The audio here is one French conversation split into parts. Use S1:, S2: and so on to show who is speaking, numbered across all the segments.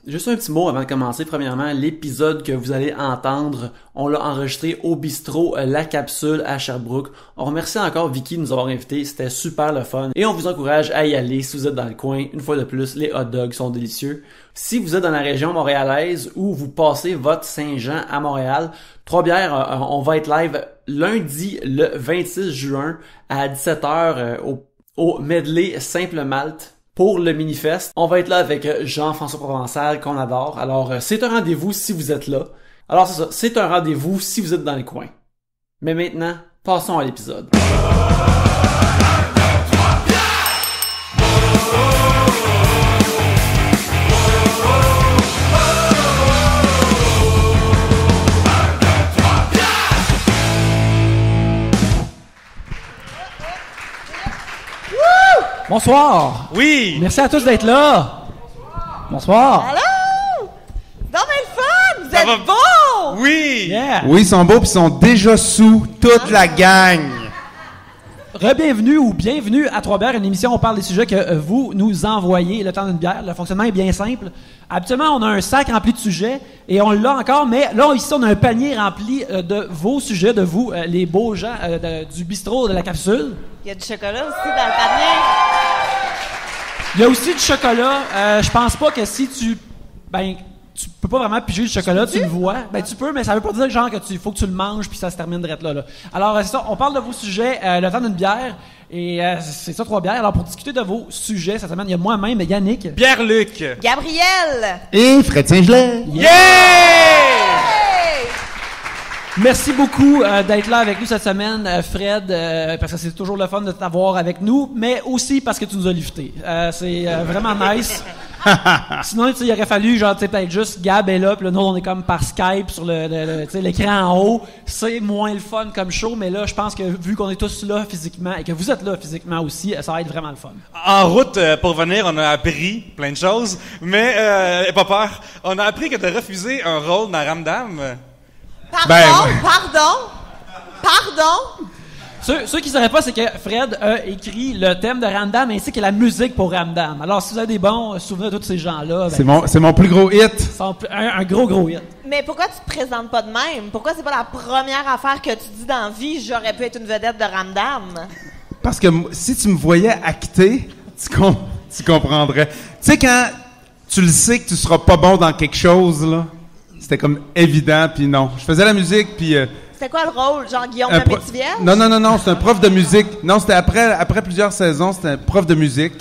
S1: Juste un petit mot avant de commencer. Premièrement, l'épisode que vous allez entendre, on l'a enregistré au bistrot La Capsule à Sherbrooke. On remercie encore Vicky de nous avoir invités, c'était super le fun. Et on vous encourage à y aller si vous êtes dans le coin. Une fois de plus, les hot dogs sont délicieux. Si vous êtes dans la région montréalaise ou vous passez votre Saint-Jean à Montréal, Trois-Bières, on va être live lundi le 26 juin à 17h au Medley Simple Malte. Pour le mini-fest, on va être là avec Jean-François Provençal, qu'on adore. Alors, c'est un rendez-vous si vous êtes là. Alors, c'est ça, c'est un rendez-vous si vous êtes dans le coin. Mais maintenant, passons à l'épisode.
S2: Bonsoir!
S3: Oui!
S2: Merci à tous d'être là! Bonsoir!
S4: Allô! Non mais le fun! Vous
S3: Ça
S4: êtes
S3: va?
S4: beaux!
S3: Oui!
S2: Yeah!
S5: Oui, ils sont beaux pis ils sont déjà sous toute la gang.
S2: Re-bienvenue ou bienvenue à Trois-Bières, une émission où on parle des sujets que vous nous envoyez le temps d'une bière. Le fonctionnement est bien simple. Habituellement, on a un sac rempli de sujets et on l'a encore, mais là, ici, on a un panier rempli de vos sujets, de vous, les beaux gens du bistrot de la capsule.
S4: Il y a du chocolat aussi dans le panier.
S2: Il y a aussi du chocolat. Je pense pas que si tu... tu peux pas vraiment piger du chocolat, tu le vois. Tu peux, mais ça veut pas dire genre que faut que tu le manges puis ça se termine direct là. Alors, c'est ça, on parle de vos sujets, le temps d'une bière, et c'est ça, Trois-Bières. Alors, pour discuter de vos sujets cette semaine, il y a moi-même, Yannick.
S3: Pierre-Luc!
S4: Gabriel!
S5: Et Fred Saint-Gelais.
S3: Yeah!
S4: Hey!
S2: Merci beaucoup d'être là avec nous cette semaine, Fred, parce que c'est toujours le fun de t'avoir avec nous, mais aussi parce que tu nous as lifté. C'est vraiment nice. Sinon, il aurait fallu, genre, peut-être juste Gab est là, puis là, nous, on est comme par Skype sur l'écran en haut. C'est moins le fun comme show, mais là, je pense que vu qu'on est tous là physiquement et que vous êtes là physiquement aussi, ça va être vraiment le fun.
S3: En route pour venir, on a appris plein de choses, mais aie pas peur. On a appris que t'as refusé un rôle dans Ramdam.
S4: Pardon?
S2: Ceux qui ne sauraient pas, c'est que Fred a écrit le thème de Ramdam ainsi que la musique pour Ramdam. Alors, si vous avez des bons souvenirs de tous ces gens-là...
S5: C'est mon plus gros hit.
S2: C'est un gros hit.
S4: Mais pourquoi tu te présentes pas de même? Pourquoi c'est pas la première affaire que tu dis dans la vie, j'aurais pu être une vedette de Ramdam?
S5: Parce que si tu me voyais acter, tu comprendrais. Tu sais, quand tu le sais que tu seras pas bon dans quelque chose, là, c'était comme évident, puis non. Je faisais la musique, puis...
S4: C'était quoi le rôle? Genre Guillaume Lepétivière?
S5: Non, c'est un prof de musique. Non, c'était après plusieurs saisons, c'était un prof de musique.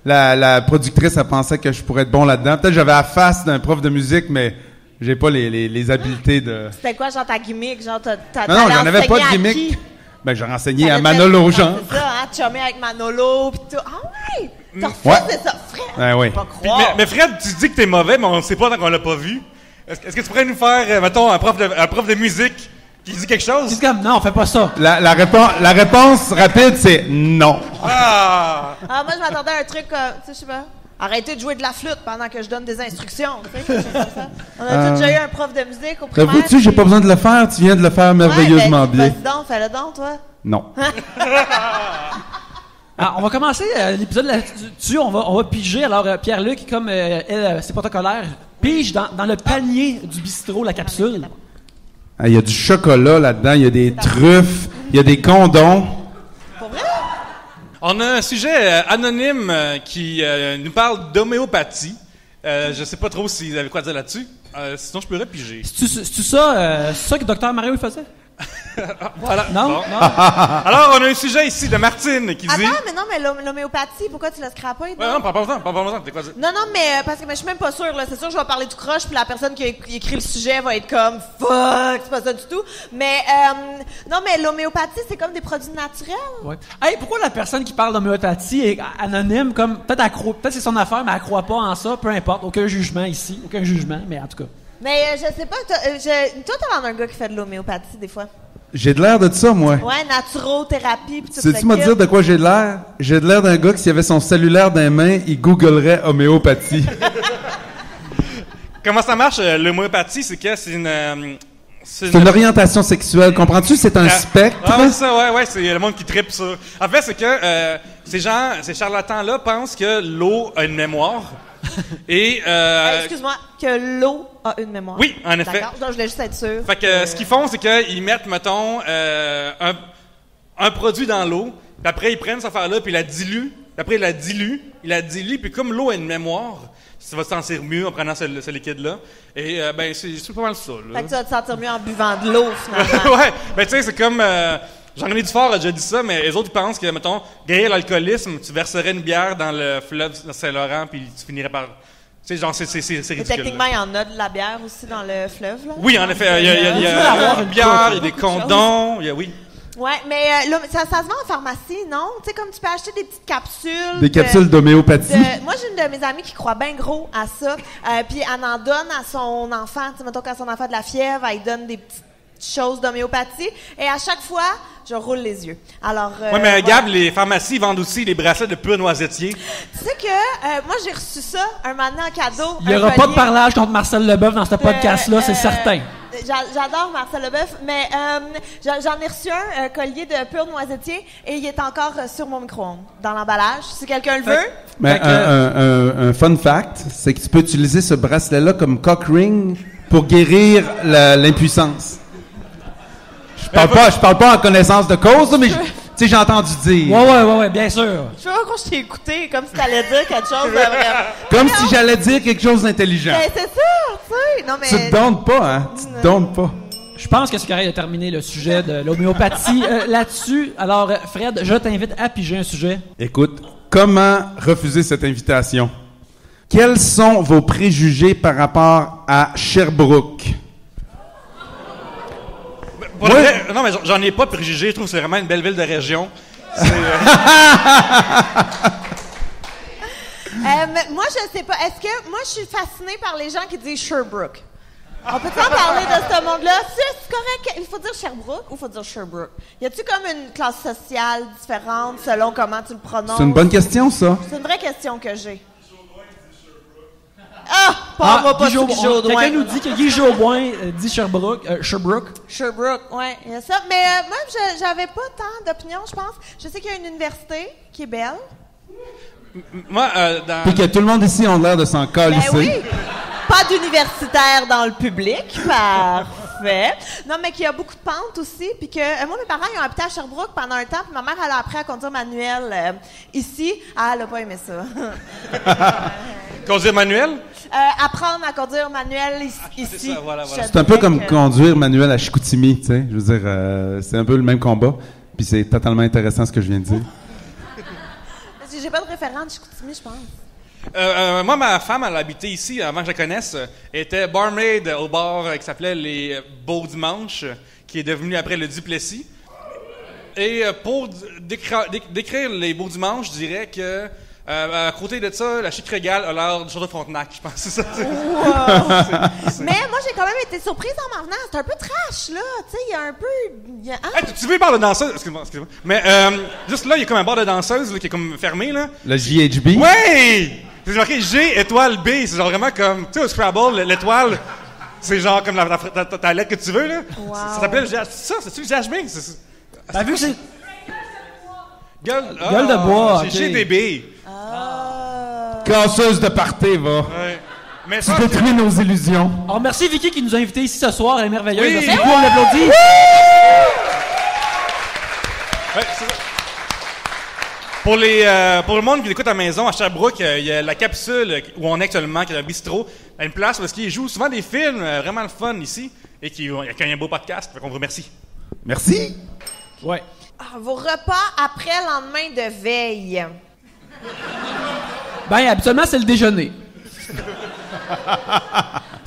S5: La productrice, elle pensait que je pourrais être bon là-dedans. Peut-être que j'avais la face d'un prof de musique, mais j'ai pas les habiletés de...
S4: C'était quoi, genre ta gimmick? Genre,
S5: Non, j'en avais pas de gimmick. J'ai renseigné à Manolo, genre.
S4: C'est ça, hein? Chumé avec Manolo, pis tout. Ah ouais! T'as refait,
S5: Ouais.
S4: c'est ça, Fred?
S5: Ben oui.
S4: Pas
S3: Puis,
S4: croire.
S3: mais Fred, tu dis que t'es mauvais, mais on sait pas tant qu'on l'a pas vu. Est-ce que tu pourrais nous faire, mettons, un prof de musique qui dit quelque chose?
S2: C'est comme, non, on fait pas ça.
S5: La réponse rapide, c'est non.
S3: Ah!
S4: Ah, moi, je m'attendais à un truc, tu sais, je sais pas. Arrêtez de jouer de la flûte pendant que je donne des instructions, tu sais, quelque chose comme ça. On a tous déjà eu un prof de musique au primaire.
S5: T'avoue-tu, j'ai pas besoin de le faire, tu viens de le faire merveilleusement bien.
S4: Vas-y donc, fais-le donc, toi.
S5: Non.
S2: Alors, on va commencer l'épisode là-dessus. On va piger. Alors, Pierre-Luc, comme elle, c'est protocolaire, pige dans le panier du bistrot La Capsule.
S5: Il y a du chocolat là-dedans, il y a des truffes, il y a des condons.
S4: Pour vrai?
S3: On a un sujet anonyme qui nous parle d'homéopathie. Je sais pas trop si vous avez quoi dire là-dessus. Sinon, je pourrais piger.
S2: C'est ça que Dr Mario faisait?
S3: Voilà.
S2: Non?
S3: Bon.
S2: Non?
S3: Alors, on a un sujet ici de Martine qui dit...
S4: Attends, mais non, mais l'homéopathie, pourquoi tu l'as scrappé?
S3: Non, pas t'es quoi dire?
S4: Non, mais parce que je suis même pas sûre, là. C'est sûr que je vais parler du croche, puis la personne qui a écrit le sujet va être comme fuck, c'est pas ça du tout. Mais, non, mais l'homéopathie, c'est comme des produits naturels.
S2: Ouais. Hey, pourquoi la personne qui parle d'homéopathie est anonyme, comme, peut-être c'est son affaire, mais elle croit pas en ça, peu importe, aucun jugement ici, mais en tout cas.
S4: Mais, je sais pas, toi, t'as l'air d'un gars qui fait de l'homéopathie, des fois.
S5: J'ai de l'air de ça, moi.
S4: Ouais, naturothérapie, pis tout ça.
S5: Sais-tu me dire de quoi j'ai de l'air? J'ai de l'air d'un gars qui, s'il avait son cellulaire dans les mains, il googlerait homéopathie.
S3: Comment ça marche, l'homéopathie? C'est que c'est une...
S5: C'est une orientation sexuelle, comprends-tu? C'est un spectre.
S3: Ah oui, ça, ouais, c'est le monde qui tripe ça. En fait, c'est que ces charlatans-là pensent que l'eau a une mémoire. Et
S4: excuse-moi, que l'eau a une mémoire.
S3: Oui, en effet.
S4: D'accord, donc je voulais juste être sûr.
S3: Fait que ce qu'ils font, c'est qu'ils mettent, mettons, un produit dans l'eau, puis après ils prennent cette affaire-là, puis ils la diluent, puis après ils la diluent, puis comme l'eau a une mémoire, ça va se sentir mieux en prenant ce liquide-là. Et c'est pas mal ça. Là.
S4: Fait que tu vas te sentir mieux en buvant de l'eau, finalement.
S3: Ouais, ben tu sais, c'est comme... Jean-René Dufort a déjà dit ça, mais les autres ils pensent que, mettons, guérir l'alcoolisme, tu verserais une bière dans le fleuve Saint-Laurent, puis tu finirais par... Tu sais, genre, c'est ridicule.
S4: Techniquement, il y en a de la bière aussi dans le fleuve, là.
S3: Oui, en effet, il y a une bière, il y a des condoms, oui.
S4: Ouais, mais ça se vend en pharmacie, non? Tu sais, comme tu peux acheter des petites capsules.
S5: Des capsules d'homéopathie.
S4: Moi, j'ai une de mes amies qui croit bien gros à ça. Puis elle en donne à son enfant. Tu sais, mettons, quand son enfant a de la fièvre, elle lui donne des petites choses d'homéopathie. Et à chaque fois, je roule les yeux. Alors.
S3: Oui, mais Gab, les pharmacies vendent aussi les bracelets de pur noisetier.
S4: Tu sais que moi, j'ai reçu ça un moment en cadeau.
S2: Il n'y aura pas de parlage contre Marcel Leboeuf dans ce podcast-là, c'est certain.
S4: J'adore Marcel Leboeuf, mais j'en ai reçu un collier de pur noisetier et il est encore sur mon micro-ondes, dans l'emballage, si quelqu'un le veut.
S5: Mais un fun fact, c'est que tu peux utiliser ce bracelet-là comme cock ring pour guérir l'impuissance. Je parle pas en connaissance de cause, là, mais tu sais, j'ai entendu dire.
S2: Ouais, bien sûr.
S4: Je sais pas pourquoi je t'ai écouté, comme si t'allais dire quelque chose de vraiment...
S5: Comme si j'allais dire quelque chose d'intelligent.
S4: Ben, c'est ça, tu sais. Non, mais...
S5: Tu te donnes pas, hein? Tu te donnes pas.
S2: Je pense que c'est correct de terminer le sujet de l'homéopathie là-dessus. Alors, Fred, je t'invite à piger un sujet.
S5: Écoute, comment refuser cette invitation? Quels sont vos préjugés par rapport à Sherbrooke?
S3: Non, mais j'en ai pas de préjugés. Je trouve que c'est vraiment une belle ville de région.
S4: Moi, je sais pas. Est-ce que... Moi, je suis fascinée par les gens qui disent Sherbrooke. On peut en parler de ce monde-là? C'est correct. Il faut dire Sherbrooke ou il faut dire Sherbrooke? Y a-tu comme une classe sociale différente selon comment tu le prononces?
S5: C'est une bonne question, ça.
S4: C'est une vraie question que j'ai. Ah! Parle-moi pas de Guy Jodoin.
S2: Quelqu'un nous dit que Guy Jodoin dit Sherbrooke.
S4: Sherbrooke, ouais, il y a ça. Mais moi, j'avais pas tant d'opinion, je pense. Je sais qu'il y a une université qui est belle.
S3: Moi,
S5: Puis que tout le monde ici a l'air de s'en coller.
S4: Ben oui! Pas d'universitaire dans le public. Parfait. Non, mais qu'il y a beaucoup de pentes aussi. Puis que moi, mes parents, ils ont habité à Sherbrooke pendant un temps. Puis ma mère, elle a appris à conduire manuel ici. Ah, elle a pas aimé ça.
S3: Conduire manuel?
S4: Apprendre à conduire manuel ici.
S3: C'est ça, voilà.
S5: C'est un peu comme conduire manuel à Chicoutimi, tu sais. Je veux dire, c'est un peu le même combat. Puis c'est totalement intéressant ce que je viens de dire.
S4: J'ai pas de référent de Chicoutimi, je pense.
S3: Moi, ma femme, elle habitait ici avant que je la connaisse. Elle était barmaid au bar qui s'appelait les Beaux Dimanches, qui est devenu après le Duplessis. Et pour décrire les Beaux Dimanches, je dirais que à côté de ça, la Chic Régale a l'air du Château Frontenac, je pense. C'est ça.
S4: Wow. Mais moi, j'ai quand même été surprise en m'en venant. C'est un peu trash, là. Tu sais, il y a un peu...
S3: Hey, tu veux le bar de danseuse? Excuse-moi. Mais juste là, il y a comme un bar de danseuse là, qui est comme fermé, là.
S5: Le JHB?
S3: Ouais! C'est marqué G, étoile, B. C'est genre vraiment comme... Tu sais, au Scrabble, l'étoile, c'est genre comme ta lettre que tu veux, là.
S4: Wow.
S3: Ça s'appelle... C'est-tu le GHB?
S2: T'as vu que c'est...
S3: Gueule
S2: de bois,
S3: c'est
S2: okay.
S3: GDB.
S5: Casseuse de party, va.
S3: Ouais. Mais
S5: Tu
S3: ça,
S5: détruis nos illusions.
S2: Alors, merci Vicky qui nous a invités ici ce soir. Elle est merveilleuse.
S3: Oui.
S2: Merci beaucoup, on l'applaudit.
S3: Ouais, c'est ça. Pour le monde qui l'écoute à la maison, à Sherbrooke, il y a la capsule où on est actuellement, qui est un bistrot, à une place parce qu'ils jouent souvent des films vraiment le fun ici et qui a un beau podcast. Fait qu'on vous remercie.
S5: Merci.
S2: Ouais.
S4: Vos repas après lendemain de veille.
S2: Ben, habituellement, c'est le déjeuner.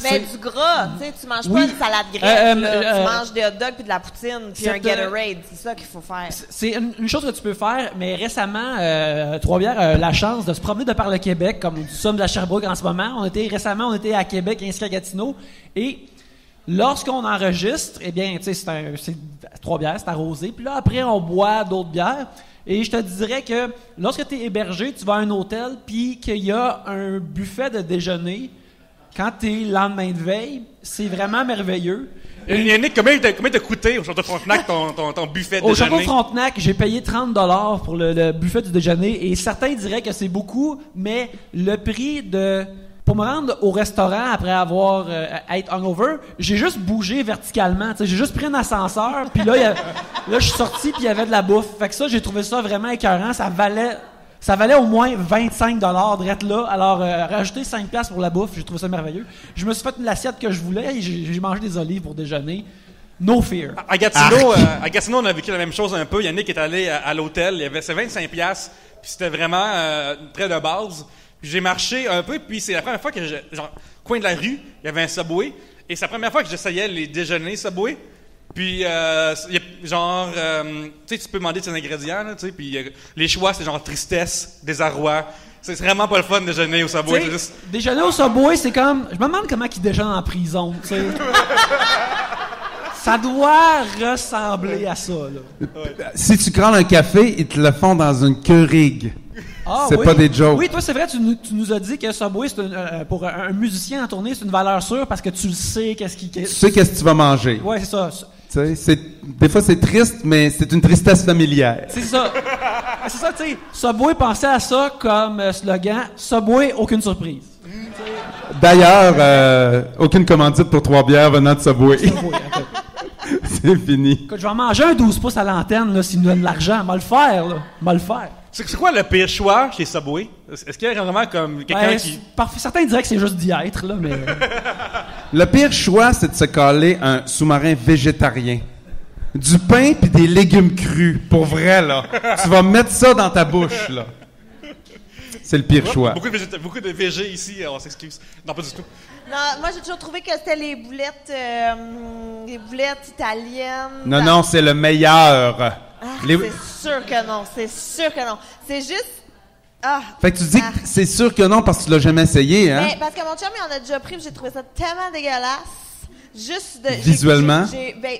S4: Mais du gras, tu sais, tu manges pas une salade grecque, là. Tu manges des hot dogs puis de la poutine puis un Gatorade. C'est ça qu'il faut faire.
S2: C'est une chose que tu peux faire, mais récemment, Trois-Bières a la chance de se promener de par le Québec, comme nous sommes à Sherbrooke en ce moment. Récemment, on était à Québec ainsi qu'à Gatineau. Et lorsqu'on enregistre, eh bien, tu sais, c'est Trois-Bières, c'est arrosé. Puis là, après, on boit d'autres bières. Et je te dirais que lorsque tu es hébergé, tu vas à un hôtel, puis qu'il y a un buffet de déjeuner, quand tu es lendemain de veille, c'est vraiment merveilleux.
S3: Yannick, combien t'a coûté au Château Frontenac ton buffet de
S2: Au
S3: déjeuner?
S2: Château Frontenac, j'ai payé 30$ pour le buffet du déjeuner et certains diraient que c'est beaucoup, mais le prix pour me rendre au restaurant après avoir être hungover, j'ai juste bougé verticalement. T'sais, j'ai juste pris un ascenseur, puis là, je suis sorti, puis il y avait de la bouffe. Fait que ça, j'ai trouvé ça vraiment écœurant. Ça valait au moins 25$ d'être là. Alors, rajouter 5$ pour la bouffe, j'ai trouvé ça merveilleux. Je me suis fait l'assiette que je voulais et j'ai mangé des olives pour déjeuner. No fear.
S3: À Gatineau, on a vécu la même chose un peu. Yannick est allé à l'hôtel, il y avait 25$, puis c'était vraiment très de base. Puis j'ai marché un peu, puis c'est la première fois que coin de la rue, il y avait un Subway, et c'est la première fois que j'essayais les déjeuners Subway. Puis, tu sais, tu peux demander tes ingrédients, là, tu sais, puis les choix, c'est genre tristesse, désarroi. C'est vraiment pas le fun de déjeuner au Subway. C'est juste...
S2: Déjeuner au Subway, c'est comme... Je me demande comment ils déjeunent en prison, tu sais. Ça doit ressembler à ça, là.
S5: Si tu crales un café, ils te le font dans une Keurig.
S2: Ah,
S5: c'est
S2: oui.
S5: pas des jokes.
S2: Oui, toi, c'est vrai, tu nous as dit que Subway, pour un musicien en tournée, c'est une valeur sûre parce que tu le sais,
S5: Tu sais qu'est-ce que tu vas manger.
S2: Ouais, c'est ça.
S5: Tu sais, des fois, c'est triste, mais c'est une tristesse familière.
S2: C'est ça. C'est ça, tu sais. Subway pensait à ça comme slogan. Subway, aucune surprise.
S5: D'ailleurs, aucune commandite pour 3 bières venant de Subway. C'est fini.
S2: Écoute, je vais en manger un 12 pouces à l'antenne, là, s'il me donne de l'argent. M'a le faire, là. M'a le faire.
S3: C'est quoi le pire choix chez Subway? Est-ce qu'il y a vraiment comme quelqu'un qui...
S2: Certains diraient que c'est juste d'y être, là, mais...
S5: Le pire choix, c'est de se caler un sous-marin végétarien. Du pain puis des légumes crus. Pour vrai, là. Tu vas mettre ça dans ta bouche, là. C'est le pire choix.
S3: Beaucoup de végé ici, on s'excuse. Non, pas du tout.
S4: Non, moi, j'ai toujours trouvé que c'était les boulettes italiennes.
S5: Non, c'est le meilleur.
S4: C'est sûr que non. C'est juste...
S5: Fait que tu dis que c'est sûr que non parce que tu l'as jamais essayé, hein?
S4: Mais parce que mon chum, il en a déjà pris, puis j'ai trouvé ça tellement dégueulasse. Juste de...
S5: Visuellement?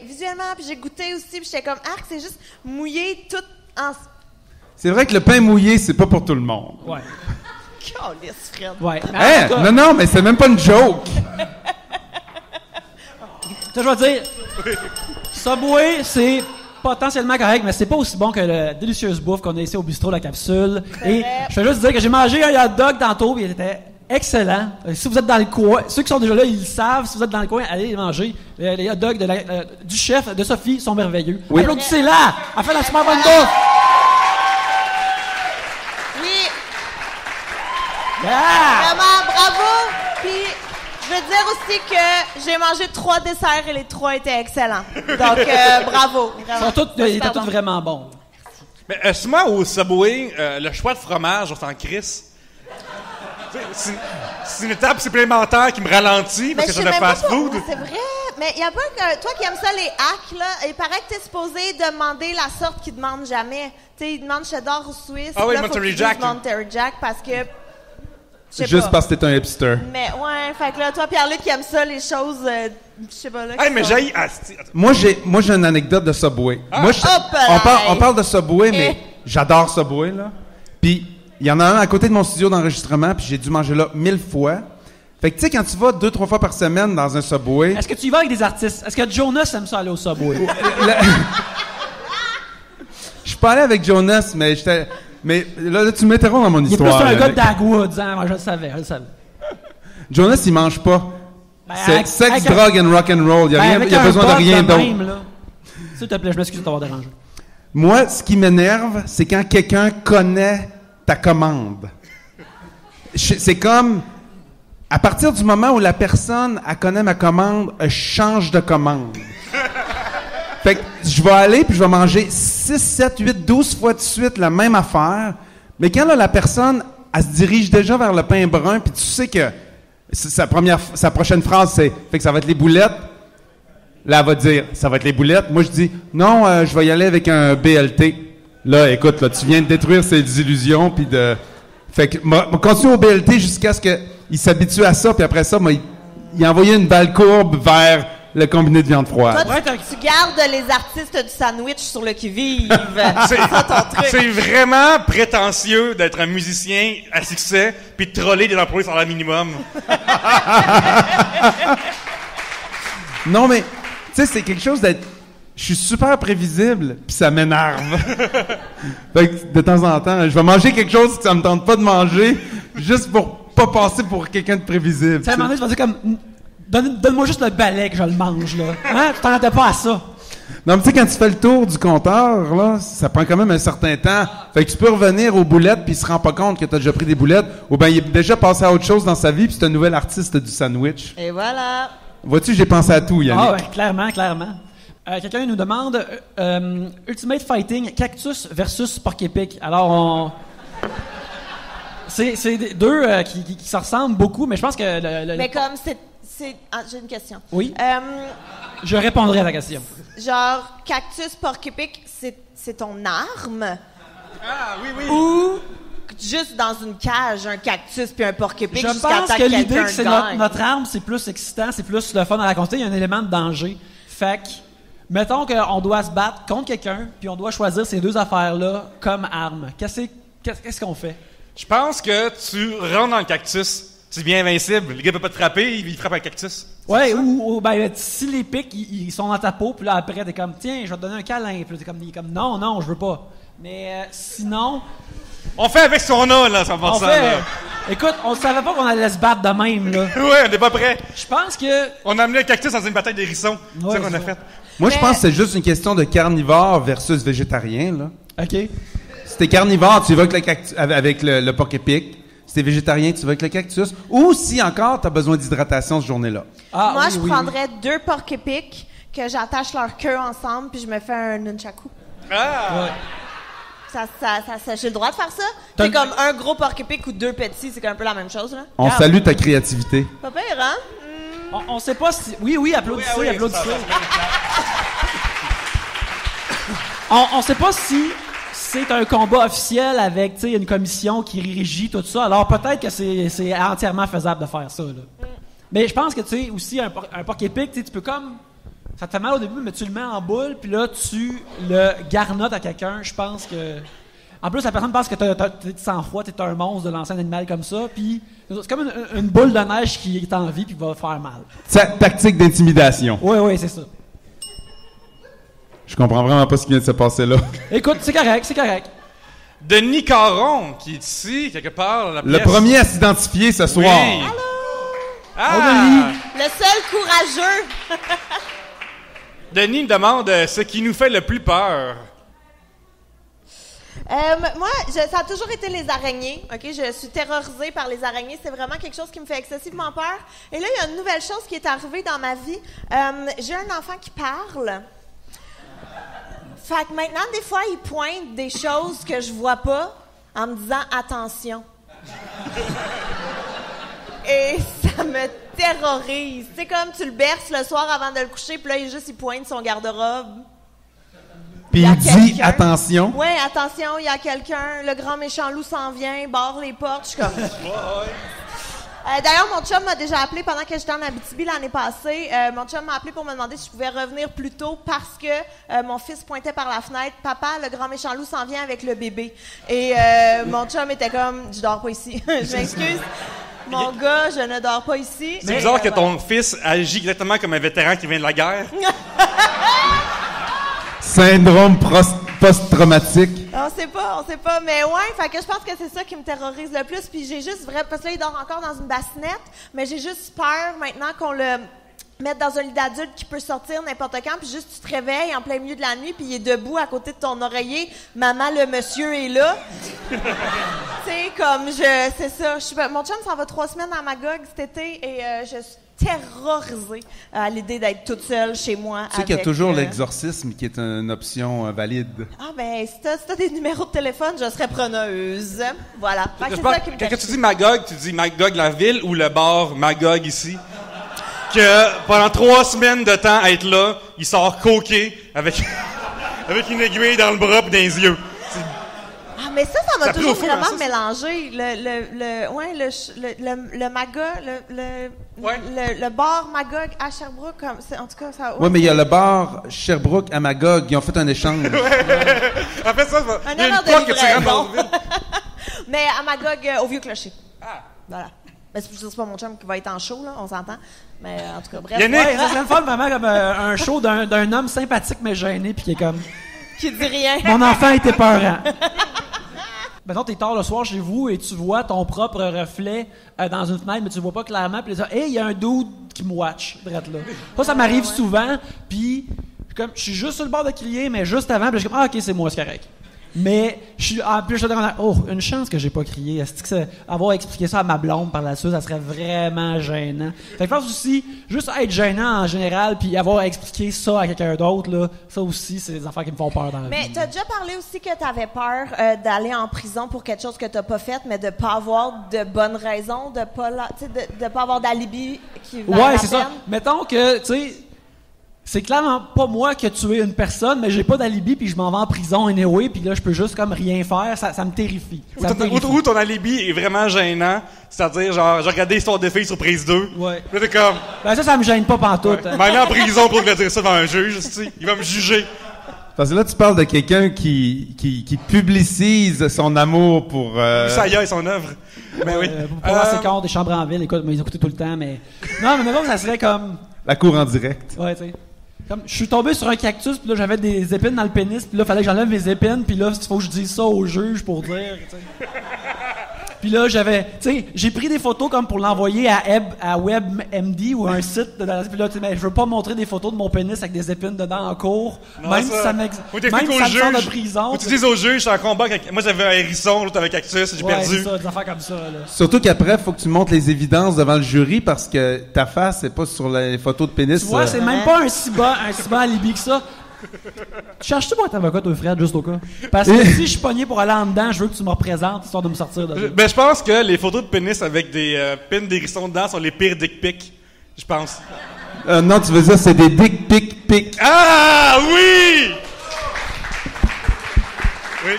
S4: Visuellement, puis j'ai goûté aussi, puis j'étais comme, c'est juste mouillé tout en...
S5: C'est vrai que le pain mouillé, c'est pas pour tout le monde.
S2: Ouais.
S4: Calisse, Fred.
S2: Ouais.
S5: Non, mais c'est même pas une joke.
S2: Ça, je vais dire, Subway, c'est potentiellement correct, mais c'est pas aussi bon que le délicieuse bouffe qu'on a ici au bistrot La Capsule. Et je vais juste dire que j'ai mangé un hot dog tantôt, et il était excellent. Si vous êtes dans le coin, ceux qui sont déjà là, ils le savent. Si vous êtes dans le coin, allez les manger. Les hot dogs du chef, de Sophie, sont merveilleux.
S5: Oui.
S2: Applaudissez-la! Elle fait la super bonne bouffe!
S4: Oui,
S2: Yeah!
S4: vraiment, bravo. Puis, je veux dire aussi que j'ai mangé 3 desserts et les 3 étaient excellents. Donc, bravo.
S2: Ils étaient tous vraiment bons.
S3: Mais souvent au Subway, le choix de fromage, on s'en crisse. C'est une étape supplémentaire qui me ralentit parce que c'est de fast-food.
S4: C'est vrai. Mais il y a pas que toi qui aimes ça, les hacks, là, il paraît que t'es supposé demander la sorte qu'ils demandent jamais. Tu sais, ils demandent cheddar ou suisse.
S3: Ah oui,
S4: là,
S3: Monterey
S4: faut qu'ils
S3: Jack.
S4: disent Monterey Jack parce que...
S5: Juste parce que t'es un hipster.
S4: Mais ouais, fait que là, toi, Pierre-Luc, qui aime ça, les choses, je sais pas là.
S3: Hey, mais j'ai...
S5: Moi, j'ai une anecdote de Subway. Moi, on parle de Subway, mais j'adore Subway, là. Puis, il y en a un à côté de mon studio d'enregistrement, puis j'ai dû manger là 1000 fois. Fait que, tu sais, quand tu vas 2-3 fois par semaine dans un Subway...
S2: Est-ce que tu y vas avec des artistes? Est-ce que Jonas aime ça aller au Subway?
S5: Je suis pas allé avec Jonas, mais j'étais... Mais là, tu m'interromps dans mon histoire.
S2: Il est plus un gars de
S5: Yannick.
S2: Dagwood, hein? Moi, je le savais.
S5: Jonas, il mange pas. C'est
S2: avec-
S5: sex,
S2: avec-
S5: drogue and rock and roll. Il
S2: avec
S5: y a
S2: un
S5: besoin de
S2: boss
S5: rien d'autre.
S2: même, là. S'il te plaît, je m'excuse de t'avoir dérangé.
S5: Moi, ce qui m'énerve, c'est quand quelqu'un connaît ta commande. C'est comme... À partir du moment où la personne, elle connaît ma commande, elle change de commande. Fait que je vais aller puis je vais manger 6, 7, 8, 12 fois de suite la même affaire. Mais quand là, la personne, elle se dirige déjà vers le pain brun puis tu sais que sa prochaine phrase, c'est « Fait que ça va être les boulettes », là, elle va dire « Ça va être les boulettes ». Moi, je dis « Non, je vais y aller avec un BLT ». Là, écoute, là, tu viens de détruire ses illusions puis de... Fait que, on continue au BLT jusqu'à ce qu'il s'habitue à ça puis après ça, il a envoyé une balle courbe vers... le combiné de viande froide.
S4: Toi, tu gardes les artistes du sandwich sur le qui-vive. C'est ça ton truc.
S3: C'est vraiment prétentieux d'être un musicien à succès puis de troller des employés sur le minimum.
S5: Non, mais, tu sais, c'est quelque chose d'être... Je suis super prévisible, puis ça m'énerve. Fait que de temps en temps, je vais manger quelque chose que ça me tente pas de manger, juste pour pas passer pour quelqu'un de prévisible.
S2: Tu sais, à un moment donné, tu vas dire comme... Donne-moi juste le balai que je le mange, là. Hein? Tu t'en attends pas à ça.
S5: Non, mais tu sais, quand tu fais le tour du compteur, là, ça prend quand même un certain temps. Fait que tu peux revenir aux boulettes, puis il se rend pas compte que t'as déjà pris des boulettes, ou bien il est déjà passé à autre chose dans sa vie, puis c'est un nouvel artiste du sandwich.
S4: Et voilà.
S5: Vois-tu, j'ai pensé à tout, Yannick.
S2: Ah ouais, clairement. Quelqu'un nous demande Ultimate Fighting, cactus versus porc-épic. Alors, c'est deux qui se ressemblent beaucoup, mais je pense que...
S4: Mais comme c'est... Ah, j'ai une question.
S2: Oui? Je répondrai à ta question.
S4: Genre, cactus, porc-épic, c'est ton arme?
S3: Ah, oui.
S4: Ou juste dans une cage, un cactus puis un porc-épic
S2: Je
S4: jusqu'à
S2: pense
S4: temps
S2: que
S4: que
S2: l'idée
S4: quelqu'un
S2: que c'est
S4: gagne?
S2: notre arme, c'est plus excitant, c'est plus le fun à raconter. Il y a un élément de danger. Fait que, mettons qu'on doit se battre contre quelqu'un, puis on doit choisir ces deux affaires-là comme arme. Qu'est-ce qu'on fait?
S3: Je pense que tu rentres dans le cactus, tu deviens invincible. Le gars peut pas te frapper, il frappe un cactus.
S2: Ouais, ou ben, si les pics, ils sont dans ta peau, puis là, après, t'es comme, tiens, je vais te donner un câlin. Puis là, t'es comme, non, je veux pas. Mais sinon...
S3: On fait avec ce qu'on a, là, 100%.
S2: On fait... Écoute, on savait pas qu'on allait se battre de même, là.
S3: Ouais, on n'est pas prêt.
S2: Je pense que...
S3: On a amené le cactus dans une bataille d'hérissons. C'est
S2: Ouais,
S3: ça qu'on a
S2: ça.
S3: fait.
S5: Moi, je pense que c'est juste une question de carnivore versus végétarien, là.
S2: OK.
S5: Si t'es carnivore, tu vas avec le cactus, avec le porc-épic. Si t'es végétarien, tu vas avec le cactus. Ou si encore, t'as besoin d'hydratation cette journée-là.
S2: Ah,
S4: Moi,
S2: oui,
S4: je
S2: oui,
S4: prendrais deux porc-épics que j'attache leur queue ensemble puis je me fais un nunchaku.
S3: Ah!
S2: Ouais.
S4: J'ai le droit de faire ça?
S2: T'as-
S4: C'est comme un gros porc-épic ou deux petits, c'est un peu la même chose, là.
S5: On
S2: Regarde.
S5: salue ta créativité.
S4: Pas pire, hein?
S2: On sait pas si... Oui, applaudissez,
S3: Oui,
S2: applaudissez. On sait pas si c'est un combat officiel avec, tu sais, une commission qui régit tout ça. Alors peut-être que c'est entièrement faisable de faire ça, là. Mais je pense que, tu sais, aussi, un porc-épic, tu sais, tu peux comme... Ça te fait mal au début, mais tu le mets en boule, puis là, tu le garnottes à quelqu'un. Je pense que... En plus, la personne pense que t'es sans froid, t'es un monstre de lancer un animal comme ça, puis c'est comme une boule de neige qui est en vie puis va faire mal.
S5: Tactique d'intimidation.
S2: Oui, c'est ça.
S5: Je comprends vraiment pas ce qui vient de se passer là.
S2: Écoute, c'est correct.
S3: Denis Caron, qui est ici, quelque part, la
S5: Le
S3: pièce.
S5: premier à s'identifier ce soir.
S3: Oui. Ah!
S4: Le seul courageux!
S3: Denis me demande ce qui nous fait le plus peur.
S4: Moi, ça a toujours été les araignées. Ok, je suis terrorisée par les araignées. C'est vraiment quelque chose qui me fait excessivement peur. Et là, il y a une nouvelle chose qui est arrivée dans ma vie. J'ai un enfant qui parle. Fait que maintenant, des fois, il pointe des choses que je vois pas en me disant attention. Et ça me terrorise. C'est comme tu le berces le soir avant de le coucher, puis là, il pointe son garde-robe.
S5: Puis
S4: Il y a
S5: il dit
S4: quelqu'un.
S5: attention.
S4: Ouais, attention, il y a quelqu'un, le grand méchant loup s'en vient, barre les portes, je suis comme... D'ailleurs, mon chum m'a déjà appelé pendant que j'étais en Abitibi l'année passée. Mon chum m'a appelé pour me demander si je pouvais revenir plus tôt parce que mon fils pointait par la fenêtre. « Papa, le grand méchant loup s'en vient avec le bébé. » Et mon chum était comme « Je dors pas ici. » Je m'excuse. Mon gars, je ne dors pas ici.
S3: C'est bizarre que ton fils agit exactement comme un vétéran qui vient de la guerre.
S5: Syndrome post-traumatique.
S4: On sait pas, mais ouais, fait que je pense que c'est ça qui me terrorise le plus, puis j'ai juste parce que là, il dort encore dans une bassinette, mais j'ai juste peur maintenant qu'on le mette dans un lit d'adulte qui peut sortir n'importe quand, puis juste tu te réveilles en plein milieu de la nuit, puis il est debout à côté de ton oreiller, maman, le monsieur est là. Tu sais, comme c'est ça, mon chum s'en va 3 semaines à Magog cet été, et je suis terrorisée à l'idée d'être toute seule chez moi.
S5: Tu sais qu'il y a toujours l'exorcisme qui est une option valide.
S4: Ah ben, si t'as des numéros de téléphone, je serais preneuse. Voilà. Fait que c'est
S3: J'espère
S4: ça qui me
S3: que
S4: fait
S3: quand tu dis Magog, tu dis Magog la ville ou le bar Magog ici. Que pendant 3 semaines de temps à être là, il sort coqué avec une aiguille dans le bras et dans les yeux.
S4: Ah, mais ça m'a
S3: Ça
S4: toujours
S3: pris au feu, hein,
S4: vraiment
S3: ça,
S4: mélangé. Le Magog, le bar Magog à Sherbrooke, en tout cas, ça...
S5: Oui, mais il y a le bar Sherbrooke à Magog. Ils ont fait un échange.
S3: En fait, ça,
S4: Un
S3: il y a une
S4: erreur de
S3: porte que tu rentres dans
S4: livraison.
S3: le vide.
S4: Mais à Magog, au Vieux-Clocher.
S3: Ah.
S4: Voilà. Ben, c'est pas mon chum qui va être en show, là, on s'entend. Mais en tout cas, bref.
S3: Yannick!
S2: Ouais, ça serait le fun, vraiment, comme un show d'un homme sympathique mais gêné, puis qui est comme...
S4: Qui dit rien.
S2: Mon enfant était peurant. Mettons, t'es tard le soir chez vous et tu vois ton propre reflet dans une fenêtre, mais tu le vois pas clairement. Puis tu dis, hey, il y a un dude qui me watch, drette là. Ça m'arrive souvent. Puis, comme, je suis juste sur le bord de crier, mais juste avant, puis je suis comme, ah, ok, c'est moi, c'est correct. Mais, je suis, en plus, je te demande, oh, une chance que j'ai pas crié. Est-ce que avoir expliqué ça à ma blonde par la suite, ça serait vraiment gênant. Fait que je pense aussi, juste être gênant en général, puis avoir expliqué ça à quelqu'un d'autre, là, ça aussi, c'est des affaires qui me font peur dans la vie.
S4: Mais t'as déjà parlé aussi que t'avais peur d'aller en prison pour quelque chose que t'as pas fait, mais de pas avoir de bonnes raisons, de pas, de pas avoir d'alibi qui va
S2: Ouais,
S4: la
S2: c'est
S4: peine.
S2: ça. Mettons que, tu sais, c'est clairement pas moi qui ai tué une personne, mais j'ai pas d'alibi, puis je m'en vais en prison anyway, puis là, je peux juste comme rien faire. Ça me terrifie. Ça me terrifie.
S3: Ou ton alibi est vraiment gênant, c'est-à-dire, genre, j'ai regardé Histoire de filles sur Prise 2.
S2: Ouais.
S3: Puis là, t'es comme,
S2: Ben ça me gêne pas pantoute.
S3: je vais aller en prison pour dire ça devant un juge, tu sais. Il va me juger.
S5: Parce que là, tu parles de quelqu'un qui publicise son amour pour...
S3: Ça y est, son œuvre. Mais oui.
S2: Pour voir ses comptes des chambres en ville, écoute, ils écoutaient tout le temps, mais... Non, mais mettons que ça serait comme...
S5: La cour en direct.
S2: Ouais, tu sais. Comme, je suis tombé sur un cactus, puis là, j'avais des épines dans le pénis, puis là, fallait que j'enlève mes épines, puis là, il faut que je dise ça au juge pour dire, tu sais. Puis là, j'ai pris des photos comme pour l'envoyer à WebMD ou un site. Puis là, tu sais, mais je veux pas montrer des photos de mon pénis avec des épines dedans en cours.
S3: Non,
S2: même si ça
S3: Faut
S2: même
S3: t'expliquer
S2: si
S3: au
S2: ça me sort de
S3: juge.
S2: prison.
S3: Faut que tu dises au juge, je suis en combat avec... Moi, j'avais un hérisson, l'autre avec cactus, j'ai
S2: Ouais,
S3: perdu.
S2: c'est ça, des affaires comme ça, là.
S5: Surtout qu'après, faut que tu montres les évidences devant le jury parce que ta face, c'est pas sur les photos de pénis.
S2: Tu vois, c'est même pas un si bon alibi que ça. Tu cherches-tu pour être avocat, toi, Fred, juste au cas? Parce que si je suis pogné pour aller en dedans, je veux que tu me représentes, histoire de me sortir de là.
S3: Ben, je pense que les photos de pénis avec des pins d'hérisson dedans sont les pires dick pics. Je pense.
S5: Non, tu veux dire, c'est des dick pic.
S3: Ah, oui! Oui.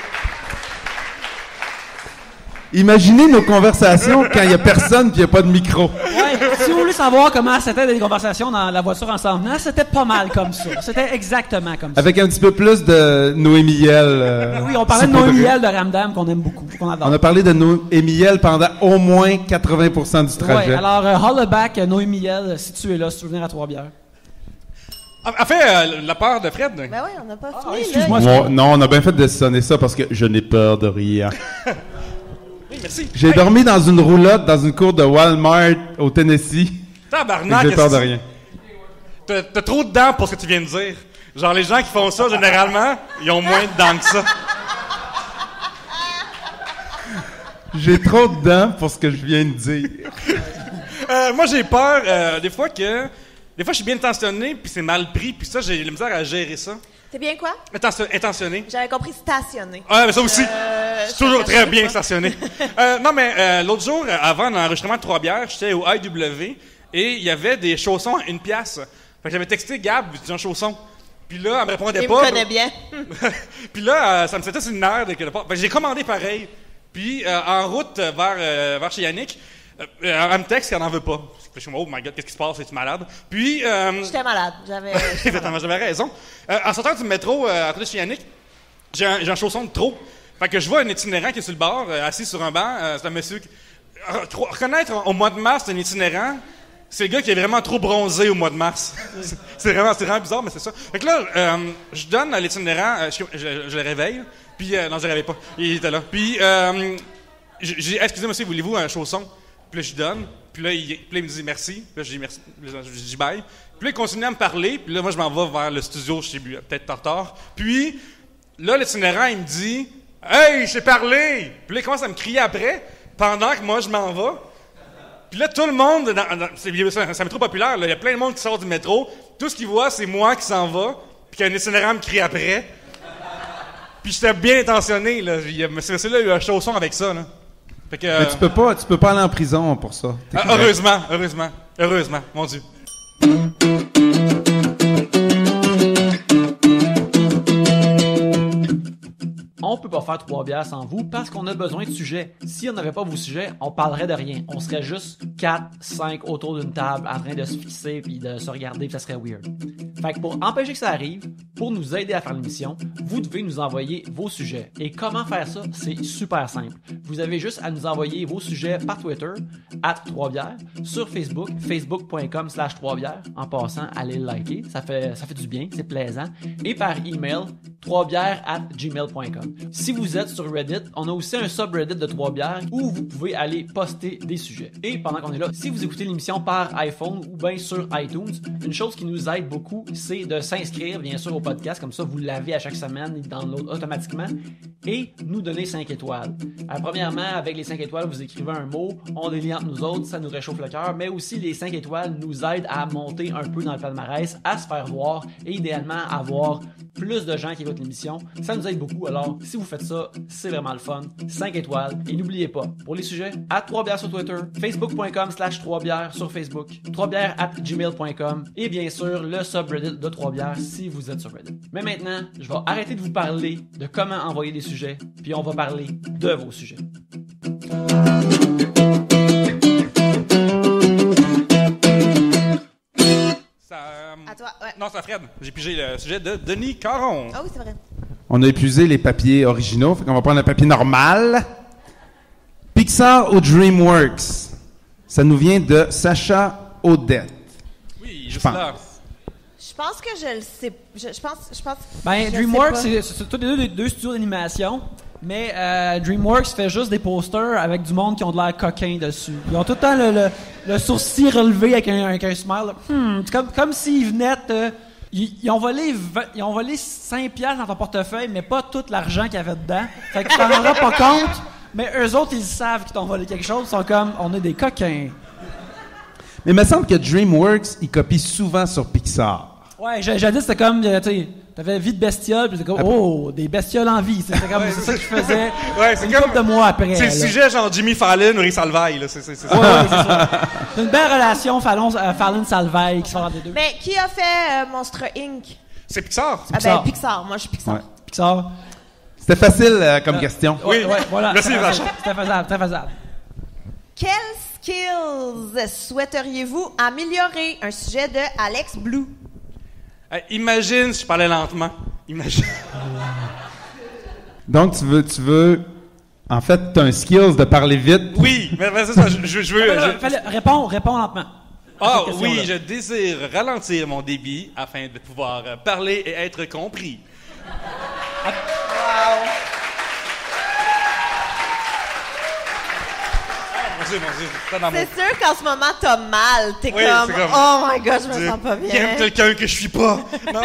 S5: Imaginez nos conversations quand il y a personne puis il y a pas de micro.
S2: Ouais, si vous voulez savoir comment c'était des conversations dans la voiture en s'en venant, c'était pas mal comme ça. C'était exactement comme ça.
S5: Avec un petit peu plus de Noémie Yel.
S2: Oui, on parlait de Noémie Yel de Ramdam qu'on aime beaucoup, qu'on adore.
S5: On a parlé de Noémie Yel pendant au moins 80% du trajet.
S2: Ouais, alors Hollaback, Noémie Yel, si tu es là, si tu veux venir à Trois-Bières.
S3: En fait, la peur de Fred.
S4: Ben oui, on n'a pas fini,
S2: excuse-moi.
S4: là.
S5: Non, on a bien fait de sonner ça parce que je n'ai peur de rien.
S3: Oui, merci.
S5: J'ai dormi dans une roulotte dans une cour de Walmart au Tennessee.
S3: Tabarnak,
S5: J'ai peur de rien.
S3: T'as trop de dents pour ce que tu viens de dire. Genre, les gens qui font ça, généralement, ils ont moins de dents que ça.
S5: J'ai trop de dents pour ce que je viens de dire.
S3: Moi, j'ai peur des fois, je suis bien intentionné, puis c'est mal pris, puis ça, j'ai la misère à gérer ça.
S4: T'es bien quoi?
S3: Intentionné.
S4: J'avais compris stationné.
S3: Ah, mais ça aussi. Je suis toujours
S4: je
S3: très bien stationné. Non, mais l'autre jour, avant l'enregistrement de Trois-Bières, j'étais au IW et il y avait des chaussons à 1 pièce. Fait que j'avais texté Gab, j'ai un chausson. Puis là, elle me répondait
S4: Il
S3: pas.
S4: me connaît bien.
S3: Puis là, ça me faisait une nerf de quelque part. Fait que j'ai commandé pareil. Puis en route vers chez Yannick, elle me texte qu'elle n'en veut pas. Je suis oh my god, qu'est-ce qui se passe? Es-tu malade? Puis.
S4: J'étais malade.
S3: Exactement, j'avais raison. En sortant du métro à côté de chez Yannick, j'ai un chausson de trop. Fait que je vois un itinérant qui est sur le bord, assis sur un banc. C'est un monsieur qui... Reconnaître au mois de mars un itinérant, c'est le gars qui est vraiment trop bronzé au mois de mars. c'est vraiment bizarre, mais c'est ça. Fait que là, je donne à l'itinérant, je le réveille, puis... non, je le réveille pas. Il était là. Puis, j'ai dit, excusez monsieur, voulez-vous un chausson? Puis là, je donne. Puis là, il me dit merci. Puis là, je dis merci. Je dis bye. Puis là, il continue à me parler. Puis là, moi, je m'en vais vers le studio. Je suis peut-être en retard. Puis là, l'itinérant, il me dit « Hey, j'ai parlé! » Puis là, il commence à me crier après, pendant que moi, je m'en vais. Puis là, tout le monde, c'est un métro populaire, là, il y a plein de monde qui sort du métro. Tout ce qu'ils voient, c'est moi qui s'en va, puis qu'un itinérant me crie après. Puis j'étais bien intentionné, là. Ce monsieur-là a eu un chausson avec ça, là. Fait que,
S5: Mais tu peux pas aller en prison pour ça.
S3: heureusement, mon Dieu.
S1: On peut pas faire 3 bières sans vous parce qu'on a besoin de sujets. Si on n'avait pas vos sujets, on parlerait de rien. On serait juste 4, 5 autour d'une table en train de se fixer puis de se regarder puis ça serait weird. Fait que pour empêcher que ça arrive, pour nous aider à faire l'émission, vous devez nous envoyer vos sujets. Et comment faire ça? C'est super simple. Vous avez juste à nous envoyer vos sujets par Twitter, @3bières, sur Facebook, facebook.com/3bières. En passant, allez le liker. Ça fait du bien, c'est plaisant. Et par email, 3bières@gmail.com. Si vous êtes sur Reddit, on a aussi un subreddit de 3 bières où vous pouvez aller poster des sujets. Et pendant qu'on est là, si vous écoutez l'émission par iPhone ou bien sur iTunes, une chose qui nous aide beaucoup, c'est de s'inscrire bien sûr au podcast, comme ça vous l'avez à chaque semaine, il download automatiquement, et nous donner 5 étoiles. Premièrement, avec les 5 étoiles, vous écrivez un mot, on les lit entre nous autres, ça nous réchauffe le cœur, mais aussi les 5 étoiles nous aident à monter un peu dans le palmarès, à se faire voir et idéalement avoir plus de gens qui écoutent l'émission. Ça nous aide beaucoup, alors si vous faites ça, c'est vraiment le fun. 5 étoiles. Et n'oubliez pas, pour les sujets, @3bières sur Twitter, facebook.com/3bières sur Facebook, 3bières@gmail.com et bien sûr le subreddit de 3 bières si vous êtes sur Reddit. Mais maintenant, je vais arrêter de vous parler de comment envoyer des sujets, puis on va parler de vos sujets.
S4: À toi, ouais.
S3: Non, c'est à Fred. J'ai pigé le sujet de Denis Caron.
S4: Ah oui, c'est vrai.
S5: On a épuisé les papiers originaux, fait qu'on va prendre un papier normal. Pixar ou DreamWorks? Ça nous vient de Sacha Odette.
S3: Oui,
S5: Je
S3: juste
S5: pense.
S3: là.
S4: Je pense que je le sais. Je pense.
S2: Ben,
S4: je
S2: DreamWorks,
S4: sais pas.
S2: c'est tous les deux studios d'animation, mais DreamWorks fait juste des posters avec du monde qui ont de l'air coquin dessus. Ils ont tout le temps le sourcil relevé avec un smile. C'est comme s'ils venaient te... Ils ont volé 5 piastres dans ton portefeuille, mais pas tout l'argent qu'il y avait dedans. Fait que tu t'en rendras pas compte, mais eux autres, ils savent qu'ils t'ont volé quelque chose. Ils sont comme, on est des coquins.
S5: Mais il me semble que DreamWorks, ils copient souvent sur Pixar.
S2: Ouais, jadis, c'était comme, tu sais, t'avais vie de bestiole, puis c'était comme, oh, des bestioles en vie. C'était comme, c'est ça que je faisais
S3: Ouais, c'est
S2: une
S3: comme-
S2: couple de mois après.
S3: C'est le
S2: là.
S3: sujet genre Jimmy Fallon ou Ray Salvaille, là. C'est ça.
S2: Ouais, c'est ça. C'est une belle relation, Fallon-Salvaille, qui se font des deux.
S4: Mais qui a fait Monstre Inc?
S3: C'est Pixar.
S4: Ah
S2: Pixar.
S4: ben, Pixar. Moi, je suis Pixar.
S5: Ouais.
S2: Pixar.
S5: C'était facile comme question.
S3: Oui.
S2: Ouais, voilà.
S3: Merci,
S2: C'était
S3: Vache.
S2: C'était faisable, très faisable.
S4: Quels skills souhaiteriez-vous améliorer? Un sujet de Alex Blue.
S3: Imagine si je parlais lentement. Imagine.
S5: Donc, tu veux... En fait, tu as un skills de parler vite.
S3: Oui, mais c'est ça. Je veux.
S2: Réponds lentement.
S3: Ah
S2: cette
S3: oui,
S2: question-là.
S3: je désire ralentir mon débit afin de pouvoir parler et être compris. Mon Dieu, pas dans mon...
S4: C'est sûr qu'en ce moment, t'as mal. T'es
S3: Oui,
S4: comme,
S3: c'est comme-
S4: oh my god, je me sens pas bien.
S3: J'aime quelqu'un que je suis pas. Non.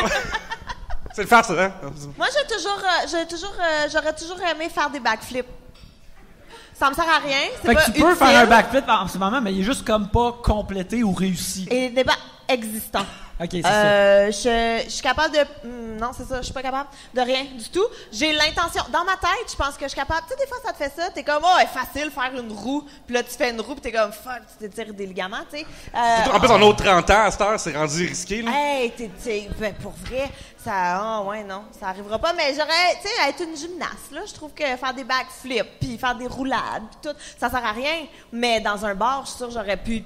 S3: C'est le faire, ça, hein?
S4: Moi, j'aurais toujours aimé faire des backflips. Ça me sert à rien. C'est
S2: Fait
S4: pas
S2: que tu peux
S4: utile.
S2: faire un backflip en ce moment, mais il est juste comme pas complété ou réussi.
S4: Et les débats existants.
S2: Ok, c'est ça.
S4: Je suis capable de... non, c'est ça, je suis pas capable de rien du tout. J'ai l'intention... Dans ma tête, je pense que je suis capable... Tu sais, des fois, ça te fait ça, t'es comme, oh, c'est facile faire une roue, puis là, tu fais une roue, puis t'es comme, fuck, tu t'étires des ligaments, tu sais.
S3: En plus, on a 30 ans à cette heure, c'est rendu risqué, là.
S4: Hey, ben, pour vrai, ça... Oh, ouais, non, ça arrivera pas, mais j'aurais... Tu sais, être une gymnaste, là, je trouve que faire des backflips, puis faire des roulades, puis tout, ça sert à rien. Mais dans un bar, je suis sûre que j'aurais pu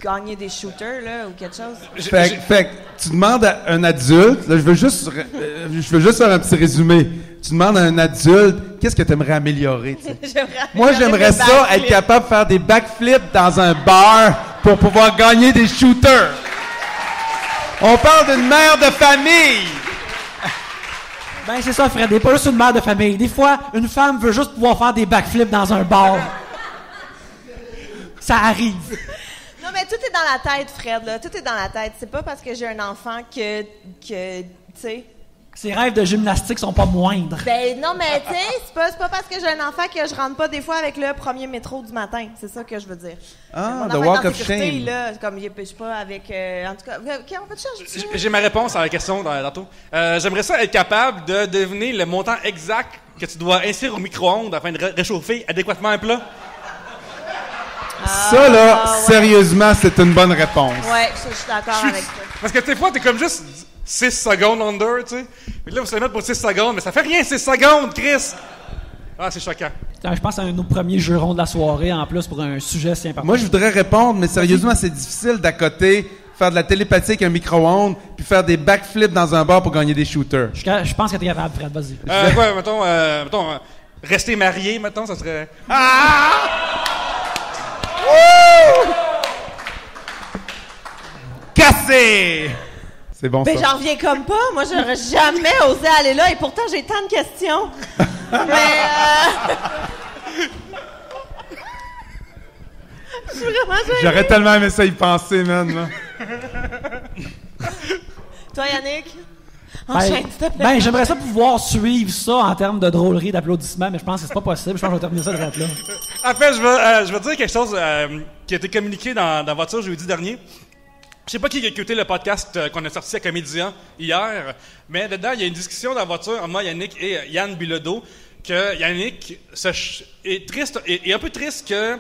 S4: gagner des shooters, là, ou quelque chose.
S5: Fait que tu demandes à un adulte, là, je veux juste faire un petit résumé. Tu demandes à un adulte, qu'est-ce que tu aimerais améliorer, tu sais? Moi, j'aimerais ça, être capable de faire des backflips dans un bar pour pouvoir gagner des shooters. On parle d'une mère de famille.
S2: Ben, c'est ça, Fred. T'es pas juste une mère de famille. Des fois, une femme veut juste pouvoir faire des backflips dans un bar. Ça arrive.
S4: Non, mais tout est dans la tête, Fred, là. Tout est dans la tête. C'est pas parce que j'ai un enfant que tu sais...
S2: Ses rêves de gymnastique sont pas moindres.
S4: Ben non, mais tu sais, c'est pas parce que j'ai un enfant que je rentre pas des fois avec le premier métro du matin. C'est ça que je veux dire.
S5: Ah,
S4: Mon
S5: the
S4: enfant est
S5: walk
S4: en
S5: of
S4: sécurité,
S5: shame.
S4: là, comme il pêche pas avec... en tout cas, OK, on peut te changer.
S3: J'ai ma réponse à la question tantôt. J'aimerais ça être capable de deviner le montant exact que tu dois insérer au micro-ondes afin de réchauffer adéquatement un plat.
S5: Ça, là,
S4: ouais.
S5: sérieusement, c'est une bonne réponse.
S4: Ouais, je suis d'accord avec ça.
S3: Parce que des fois, t'es comme juste 6 secondes under, tu sais. Puis là, vous savez mettre pour 6 secondes, mais ça fait rien, 6 secondes, Chris! Ah, c'est choquant.
S2: Je pense à un de nos premiers jurons de la soirée, en plus, pour un sujet si important.
S5: Moi, je voudrais répondre, mais sérieusement, c'est difficile d'à-côté faire de la télépathie avec un micro-ondes puis faire des backflips dans un bar pour gagner des shooters.
S2: Je pense que t'es capable, Fred, vas-y.
S3: Quoi, mettons, rester marié, mettons, ça serait...
S5: Cassé! C'est bon,
S4: Ben,
S5: ça.
S4: j'en reviens comme pas. Moi, j'aurais jamais osé aller là et pourtant, j'ai tant de questions. Mais, je suis vraiment gênée.
S5: J'aurais tellement aimé ça y penser, man. Là.
S4: Toi, Yannick? Enchaîne, s'il te plaît.
S2: Ben, j'aimerais ça pouvoir suivre ça en termes de drôlerie, d'applaudissements, mais je pense que c'est pas possible. Je pense que je vais terminer ça de là.
S3: En fait, je veux dire quelque chose qui a été communiqué dans la voiture jeudi dernier. Je sais pas qui a écouté le podcast qu'on a sorti à Comédien hier, mais dedans, il y a une discussion dans la voiture entre moi, Yannick et Yann Bilodeau, que Yannick est triste, est un peu triste que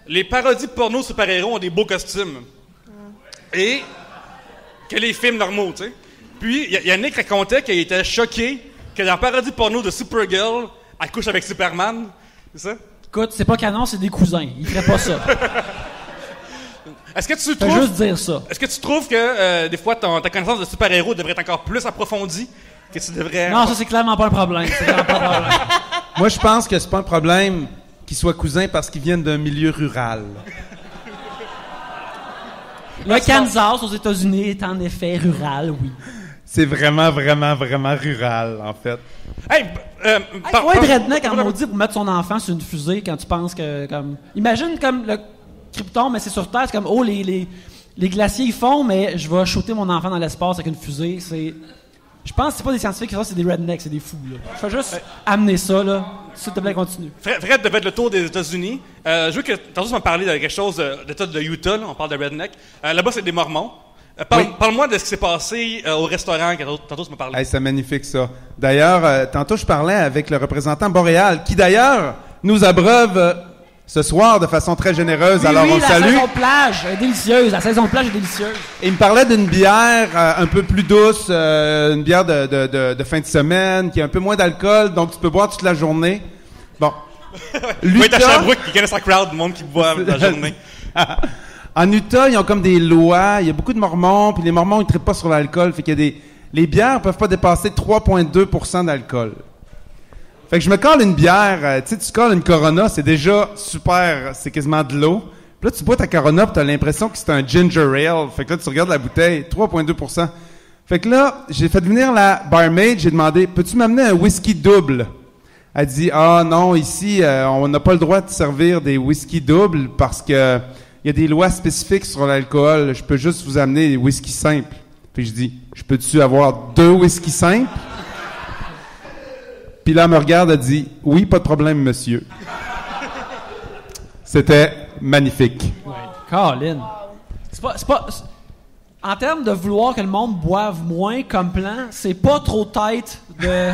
S3: les parodies porno super-héros ont des beaux costumes. Et que les films normaux, tu sais. Puis, Yannick racontait qu'il était choqué que dans la parodie porno de Supergirl, elle couche avec Superman. C'est ça?
S2: Écoute, c'est pas canon, c'est des cousins. Ils feraient pas ça.
S3: Est-ce que tu
S2: Fais
S3: trouves...
S2: juste dire ça.
S3: Est-ce que tu trouves que, des fois, ta connaissance de super-héros devrait être encore plus approfondie? Que tu devrais...
S2: Non, ça, c'est clairement pas un problème. C'est clairement pas un problème.
S5: Moi, je pense que c'est pas un problème qu'ils soient cousins parce qu'ils viennent d'un milieu rural.
S2: Le Kansas, aux États-Unis, est en effet rural, oui.
S5: C'est vraiment, vraiment, vraiment rural, en fait.
S3: Hey,
S2: Il faut être redneck en maudit pour mettre son enfant sur une fusée quand tu penses que... comme imagine comme le Krypton, mais c'est sur Terre. C'est comme, oh, les glaciers ils font, mais je vais shooter mon enfant dans l'espace avec une fusée. C'est... Je pense que c'est pas des scientifiques, c'est des rednecks, c'est des fous. Là. Je vais juste amener ça, là. S'il te plaît, continue.
S3: Fred devait être le tour des États-Unis. Je veux que... Tantôt, tu m'as parlé de quelque chose d'État de Utah, là, on parle de redneck. Là-bas, c'est des Mormons. Parle-moi de ce qui s'est passé au restaurant, tantôt tu m'as parlé.
S5: Hey, c'est magnifique, ça. D'ailleurs, tantôt, je parlais avec le représentant boréal, qui, d'ailleurs, nous abreuve ce soir de façon très généreuse.
S2: Oui,
S5: alors, on le
S2: la
S5: salue.
S2: saison de plage est délicieuse. La saison de plage est délicieuse.
S5: Et il me parlait d'une bière un peu plus douce, une bière de fin de semaine, qui a un peu moins d'alcool, donc tu peux boire toute la journée. Bon.
S3: Il va être à Sherbrooke, qui connaît sa crowd, le monde qui boit la journée.
S5: En Utah, ils ont comme des lois. Il y a beaucoup de Mormons, puis les Mormons, ils ne traitent pas sur l'alcool. Fait qu'il y a les bières peuvent pas dépasser 3,2% d'alcool. Fait que je me colle une bière. Tu sais, tu colles une Corona, c'est déjà super. C'est quasiment de l'eau. Puis là, tu bois ta Corona, puis t'as l'impression que c'est un ginger ale. Fait que là, tu regardes la bouteille, 3,2%. Fait que là, j'ai fait venir la barmaid. J'ai demandé, peux-tu m'amener un whisky double? Elle dit, ah non, ici, on n'a pas le droit de servir des whisky doubles parce que il y a des lois spécifiques sur l'alcool. Je peux juste vous amener des whisky simples. Puis je dis, je peux-tu avoir 2 whisky simples? Puis là, elle me regarde, elle dit, oui, pas de problème, monsieur. C'était magnifique.
S2: Ouais. Colin. C'est pas... En termes de vouloir que le monde boive moins comme plan, c'est pas trop tête de...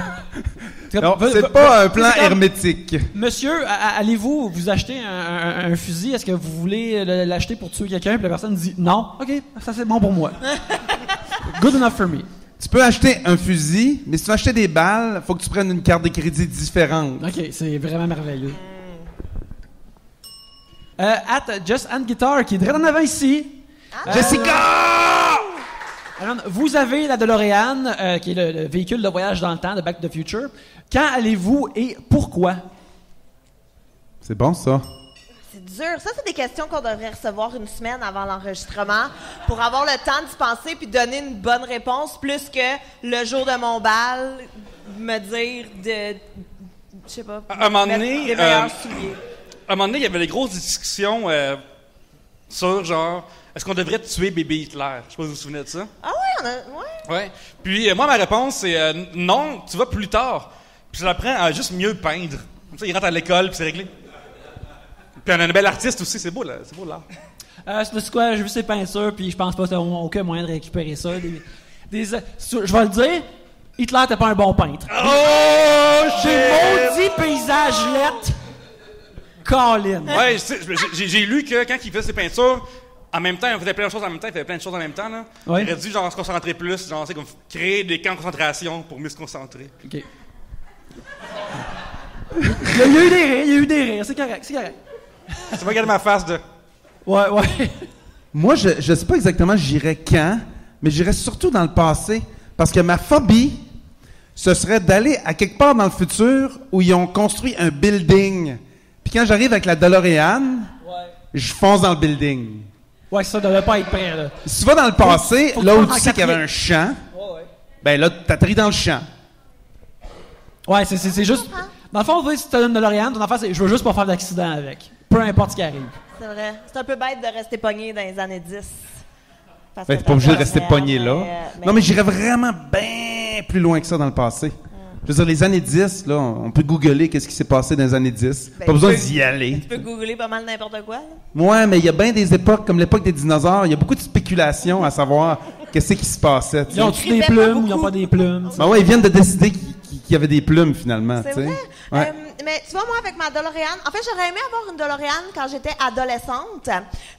S5: Non, c'est pas un plan hermétique.
S2: Monsieur, allez-vous vous acheter un fusil? Est-ce que vous voulez l'acheter pour tuer quelqu'un? Puis la personne dit non. OK, ça c'est bon pour moi. Good enough for me.
S5: Tu peux acheter un fusil, mais si tu veux acheter des balles, faut que tu prennes une carte de crédit différente.
S2: OK, c'est vraiment merveilleux. Just and Guitar, qui est très en avant ici.
S5: Jessica!
S2: Alors, vous avez la DeLorean, qui est le véhicule de voyage dans le temps de Back to the Future. Quand allez-vous et pourquoi?
S5: C'est bon, ça.
S4: C'est dur. Ça, c'est des questions qu'on devrait recevoir une semaine avant l'enregistrement pour avoir le temps de se penser puis donner une bonne réponse, plus que le jour de mon bal, me dire de... Je sais pas.
S3: À un moment donné,
S4: des meilleurs souliers.
S3: À un moment donné, il y avait des grosses discussions sur, genre, est-ce qu'on devrait tuer bébé Hitler? Je sais pas si vous vous souvenez de ça.
S4: Ah oui, on a... Ouais.
S3: Ouais. Puis moi, ma réponse, c'est non, tu vas plus tard. Puis je l'apprends à juste mieux peindre. Comme ça, il rentre à l'école, puis c'est réglé. Puis on a un bel artiste aussi, c'est beau, là. C'est beau, l'art.
S2: C'est quoi? J'ai vu ses peintures, puis je pense pas qu'il y a aucun moyen de récupérer ça. Je vais le dire, Hitler n'était pas un bon peintre.
S3: Oh,
S2: J'ai maudit paysage lettre. Colin.
S3: Ouais, j'ai lu que quand il faisait ses peintures, En même temps, il faisait plein de choses en même temps, il faisait plein de choses en même temps, là.
S2: Ouais.
S3: Il aurait dû, genre, se concentrer plus, genre, c'est comme créer des camps de concentration pour mieux se concentrer.
S2: OK. Il y a eu des rires, c'est correct.
S3: Tu vas regarder ma face de...
S2: Ouais.
S5: Moi, je sais pas exactement j'irais quand, mais j'irais surtout dans le passé. Parce que ma phobie, ce serait d'aller à quelque part dans le futur où ils ont construit un building. Puis quand j'arrive avec la DeLorean, je fonce dans le building.
S2: Ouais, ça devait pas être prêt, là.
S5: Si tu vas dans le passé,
S2: faut que
S5: là
S2: tu
S5: où
S2: fasses
S5: tu sais
S2: en
S5: qu'il y avait un champ, ben là, t'atterris dans le champ.
S2: Ouais, c'est juste... Dans le fond, si tu te donnes de l'Orient, ton affaire, c'est je veux juste pas faire d'accident avec. Peu importe ce qui arrive.
S4: C'est vrai. C'est un peu bête de rester pogné dans les années 10. Parce
S5: Ben,
S4: que
S5: t'es pas obligé de
S4: t'as
S5: rester
S4: la
S5: pogné là.
S4: merde,
S5: Non, mais j'irais vraiment bien plus loin que ça dans le passé. Je veux dire, les années 10, là, on peut googler qu'est-ce qui s'est passé dans les années 10.
S4: Ben,
S5: Pas besoin
S4: tu peux-
S5: d'y aller.
S4: Tu peux googler pas mal n'importe quoi. Là.
S5: Ouais, mais il y a bien des époques, comme l'époque des dinosaures, il y a beaucoup de spéculation à savoir qu'est-ce qui se passait. tu sais.
S2: Ils ont-tu des
S4: Écrivait pas
S2: plumes ou ils ont
S4: beaucoup.
S2: pas des plumes?
S5: Ben ouais, ils viennent de décider qu'il y avait des plumes, finalement.
S4: C'est
S5: tu sais.
S4: vrai?
S5: Ouais.
S4: Mais tu vois, moi, avec ma DeLorean, en fait, j'aurais aimé avoir une DeLorean quand j'étais adolescente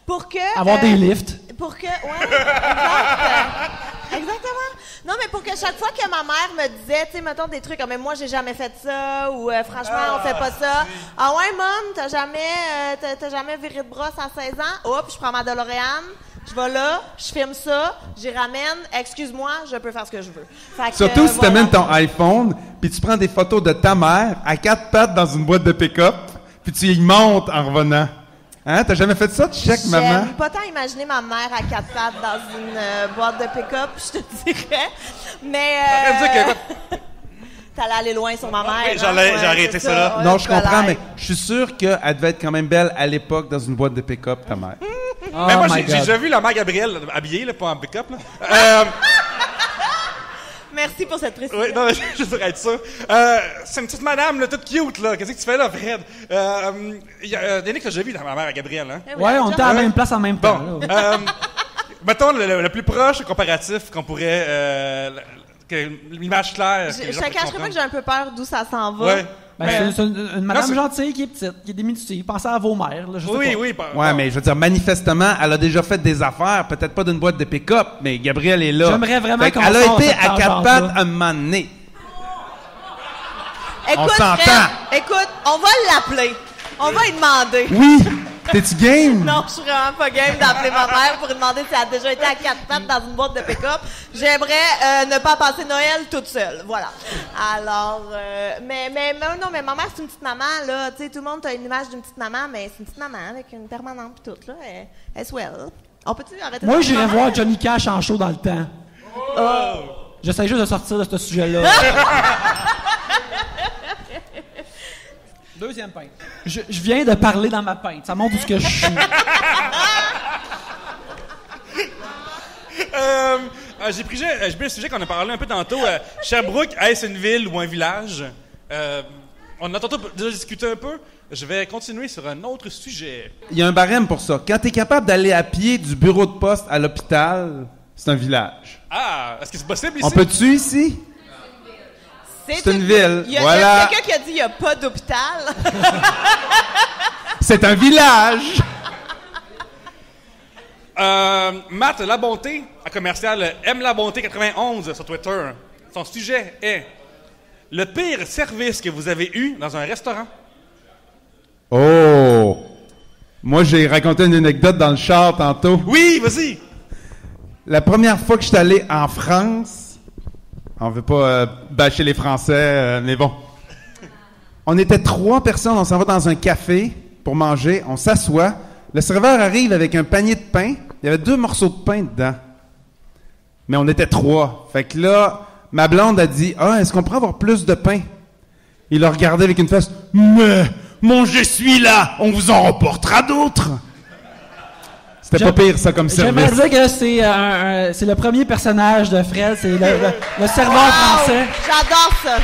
S4: pour que...
S2: Avoir des lifts.
S4: Pour que... Ouais, exact. Exactement. Non, mais pour que chaque fois que ma mère me disait, tu sais, mettons des trucs comme « moi, j'ai jamais fait ça » ou franchement, on fait pas ça. « Ah ouais, mom, t'as jamais viré de brosse à 16 ans? » Oups, je prends ma DeLorean, je vais là, je filme ça, j'y ramène, excuse-moi, je peux faire ce que je veux. Fait que,
S5: Surtout si tu
S4: voilà.
S5: amènes ton iPhone, puis tu prends des photos de ta mère à 4 pattes dans une boîte de pick-up, puis tu y montes en revenant. Hein? T'as jamais fait ça? Tu check, maman?
S4: J'aime pas tant imaginer ma mère à 4 pattes dans une boîte de pick-up, je te dirais. Mais.
S3: Ça veut dire que-
S4: T'allais aller loin sur ma mère.
S3: Oui,
S4: hein?
S3: j'ai arrêté
S4: c'est
S3: ça, là.
S4: ouais,
S5: Non, je comprends,
S4: collègue.
S5: mais je suis sûr qu'elle devait être quand même belle à l'époque dans une boîte de pick-up, ta mère.
S2: Oh
S3: Mais moi,
S2: my
S3: j'ai
S2: God.
S3: déjà vu la mère Gabrielle habillée, là, pas en pick-up, là.
S4: Merci pour cette précision.
S3: Oui, non, je voudrais être sûr. C'est une petite madame, là, toute cute, là. Qu'est-ce que tu fais là, Fred? Yannick, t'as déjà vu ma mère Gabrielle, hein?
S4: Eh oui,
S2: Ouais, on était à la
S3: Ouais.
S2: même place en même temps.
S3: Bon,
S2: là.
S3: mettons le plus proche comparatif qu'on pourrait... que l'image claire... que les
S4: Je
S3: gens
S4: te
S3: puissent
S4: cacherai pas
S3: comprendre.
S4: que j'ai un peu peur d'où ça s'en va.
S3: Ouais.
S2: Ben, c'est une madame
S3: c'est-
S2: gentille qui est petite, qui est diminutive. Pensez à vos mères, là, je sais
S3: Oui,
S2: pas.
S3: oui.
S5: Ouais, mais je veux dire, manifestement, elle a déjà fait des affaires, peut-être pas d'une boîte de pick-up, mais Gabrielle est là.
S2: J'aimerais vraiment
S5: Fait
S2: qu'on
S5: qu'elle a
S2: sorte
S5: été
S2: cette
S5: à 4
S2: tangente-là.
S5: pattes un moment donné.
S4: Écoute,
S5: s'entend.
S4: Fred, écoute, on va l'appeler. On va lui demander.
S5: Oui! T'es-tu game?
S4: Non, je suis vraiment pas game d'appeler ma mère pour lui demander si elle a déjà été à 4 pattes dans une boîte de pick-up. J'aimerais ne pas passer Noël toute seule. Voilà. Alors, mais non, mais ma mère, c'est une petite maman, là. Tu sais, tout le monde a une image d'une petite maman, mais c'est une petite maman avec une permanente pis tout, là. Elle swell. On peut-tu arrêter
S2: Moi,
S4: de
S2: j'irais
S4: parler?
S2: voir Johnny Cash en show dans le temps. J'essaie juste de sortir de ce sujet-là. Deuxième pinte. Je viens de parler dans ma pinte. Ça montre où ce que je suis.
S3: J'ai pris un sujet qu'on a parlé un peu tantôt. Sherbrooke, est-ce une ville ou un village? On a tantôt déjà discuté un peu. Je vais continuer sur un autre sujet.
S5: Il y a un barème pour ça. Quand t'es capable d'aller à pied du bureau de poste à l'hôpital, c'est un village.
S3: Ah, est-ce que c'est possible ici?
S5: On peut-tu ici? C'est une ville.
S4: Il y a
S5: Voilà.
S4: quelqu'un qui a dit qu'il n'y a pas d'hôpital.
S5: C'est un village!
S3: Matt Labonté, à commercial aime la bonté 91 sur Twitter. Son sujet est le pire service que vous avez eu dans un restaurant.
S5: Oh! Moi, j'ai raconté une anecdote dans le char tantôt.
S3: Oui, vas-y.
S5: La première fois que je suis allé en France, on veut pas bâcher les Français, mais bon. On était 3 personnes, on s'en va dans un café pour manger, on s'assoit. Le serveur arrive avec un panier de pain. Il y avait 2 morceaux de pain dedans. Mais on était 3. Fait que là, ma blonde a dit « Ah, est-ce qu'on pourrait avoir plus de pain? » Il a regardé avec une face « Mais, mon je suis là, on vous en reportera d'autres. » C'était pas pire, ça, comme
S2: J'aimerais
S5: service.
S2: dire que c'est le premier personnage de Fred, c'est le serveur
S4: Wow!
S2: français.
S4: J'adore ça.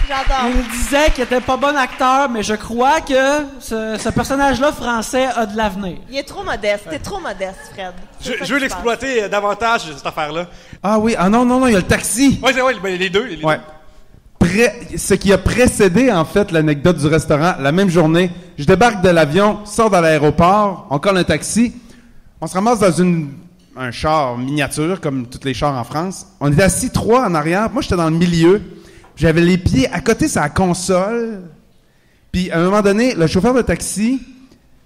S4: J'adore.
S2: Il disait qu'il était pas bon acteur, mais je crois que ce personnage-là français a de l'avenir.
S4: Il est trop modeste. T'es trop modeste, Fred. C'est ça
S3: Je
S4: que
S3: veux
S4: je
S3: l'exploiter davantage, cette affaire-là.
S5: Ah oui, ah non, il y a le taxi.
S3: Oui, c'est vrai, les deux. Les
S5: Ouais.
S3: deux.
S5: Ce qui a précédé, en fait, l'anecdote du restaurant, la même journée, je débarque de l'avion, sors dans l'aéroport, on colle un taxi. On se ramasse dans un char miniature, comme tous les chars en France. On était assis 3 en arrière. Moi, j'étais dans le milieu. J'avais les pieds à côté sur la console. Puis, à un moment donné, le chauffeur de taxi,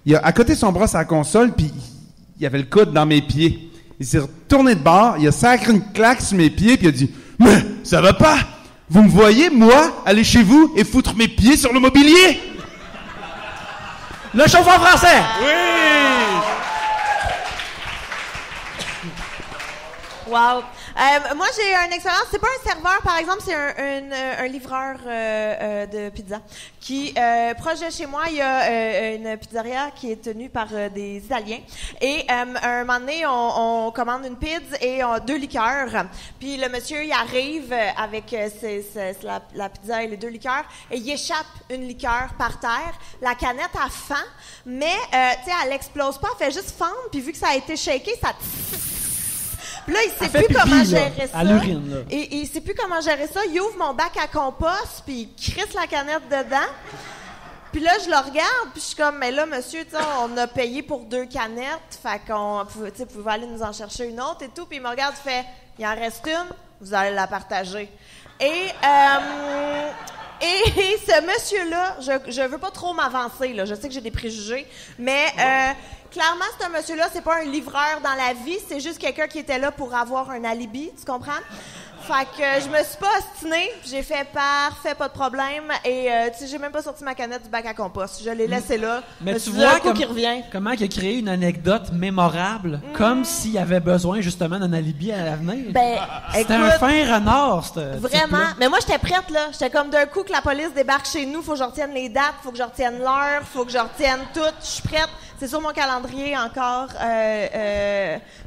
S5: il a à côté son bras sur la console, puis il y avait le coude dans mes pieds. Il s'est retourné de bord, il a sacré une claque sur mes pieds, puis il a dit « Mais ça va pas! Vous me voyez, moi, aller chez vous et foutre mes pieds sur le mobilier? »
S2: Le chauffeur français!
S3: Oui!
S4: Wow. Moi, j'ai une expérience. C'est pas un serveur, par exemple, c'est un livreur de pizza qui, proche de chez moi, il y a une pizzeria qui est tenue par des Italiens. Et un moment donné, on commande une pizza et 2 liqueurs. Puis le monsieur, il arrive avec la pizza et les 2 liqueurs et il échappe une liqueur par terre. La canette a fend, mais tu sais, elle explose pas, elle fait juste fendre. Puis vu que ça a été shaké, ça... Puis là, il sait plus comment gérer ça.
S2: À l'urine, là.
S4: Et il sait plus comment gérer ça. Il ouvre mon bac à compost, puis il crisse la canette dedans. Puis là, je le regarde, puis je suis comme, mais là, monsieur, tu sais, on a payé pour 2 canettes, fait qu'on, tu sais, vous pouvez aller nous en chercher une autre et tout. Puis il me regarde, il fait, il en reste une, vous allez la partager. Et ce monsieur-là, je veux pas trop m'avancer, là. Je sais que j'ai des préjugés, mais clairement, ce monsieur-là, c'est pas un livreur dans la vie, c'est juste quelqu'un qui était là pour avoir un alibi, tu comprends? Fait que je me suis pas ostinée, j'ai fait parfait, pas de problème, et tu sais, j'ai même pas sorti ma canette du bac à compost. Je l'ai laissée là.
S2: Mais tu vois
S4: qui revient.
S2: comment il a créé une anecdote mémorable, comme s'il avait besoin justement d'un alibi à l'avenir.
S4: Ben,
S2: c'était un fin renard,
S4: vraiment. Mais moi, j'étais prête, là. J'étais comme d'un coup que la police débarque chez nous, faut que je retienne les dates, faut que je retienne l'heure, faut que je retienne tout. Je suis prête. C'est sur mon calendrier encore.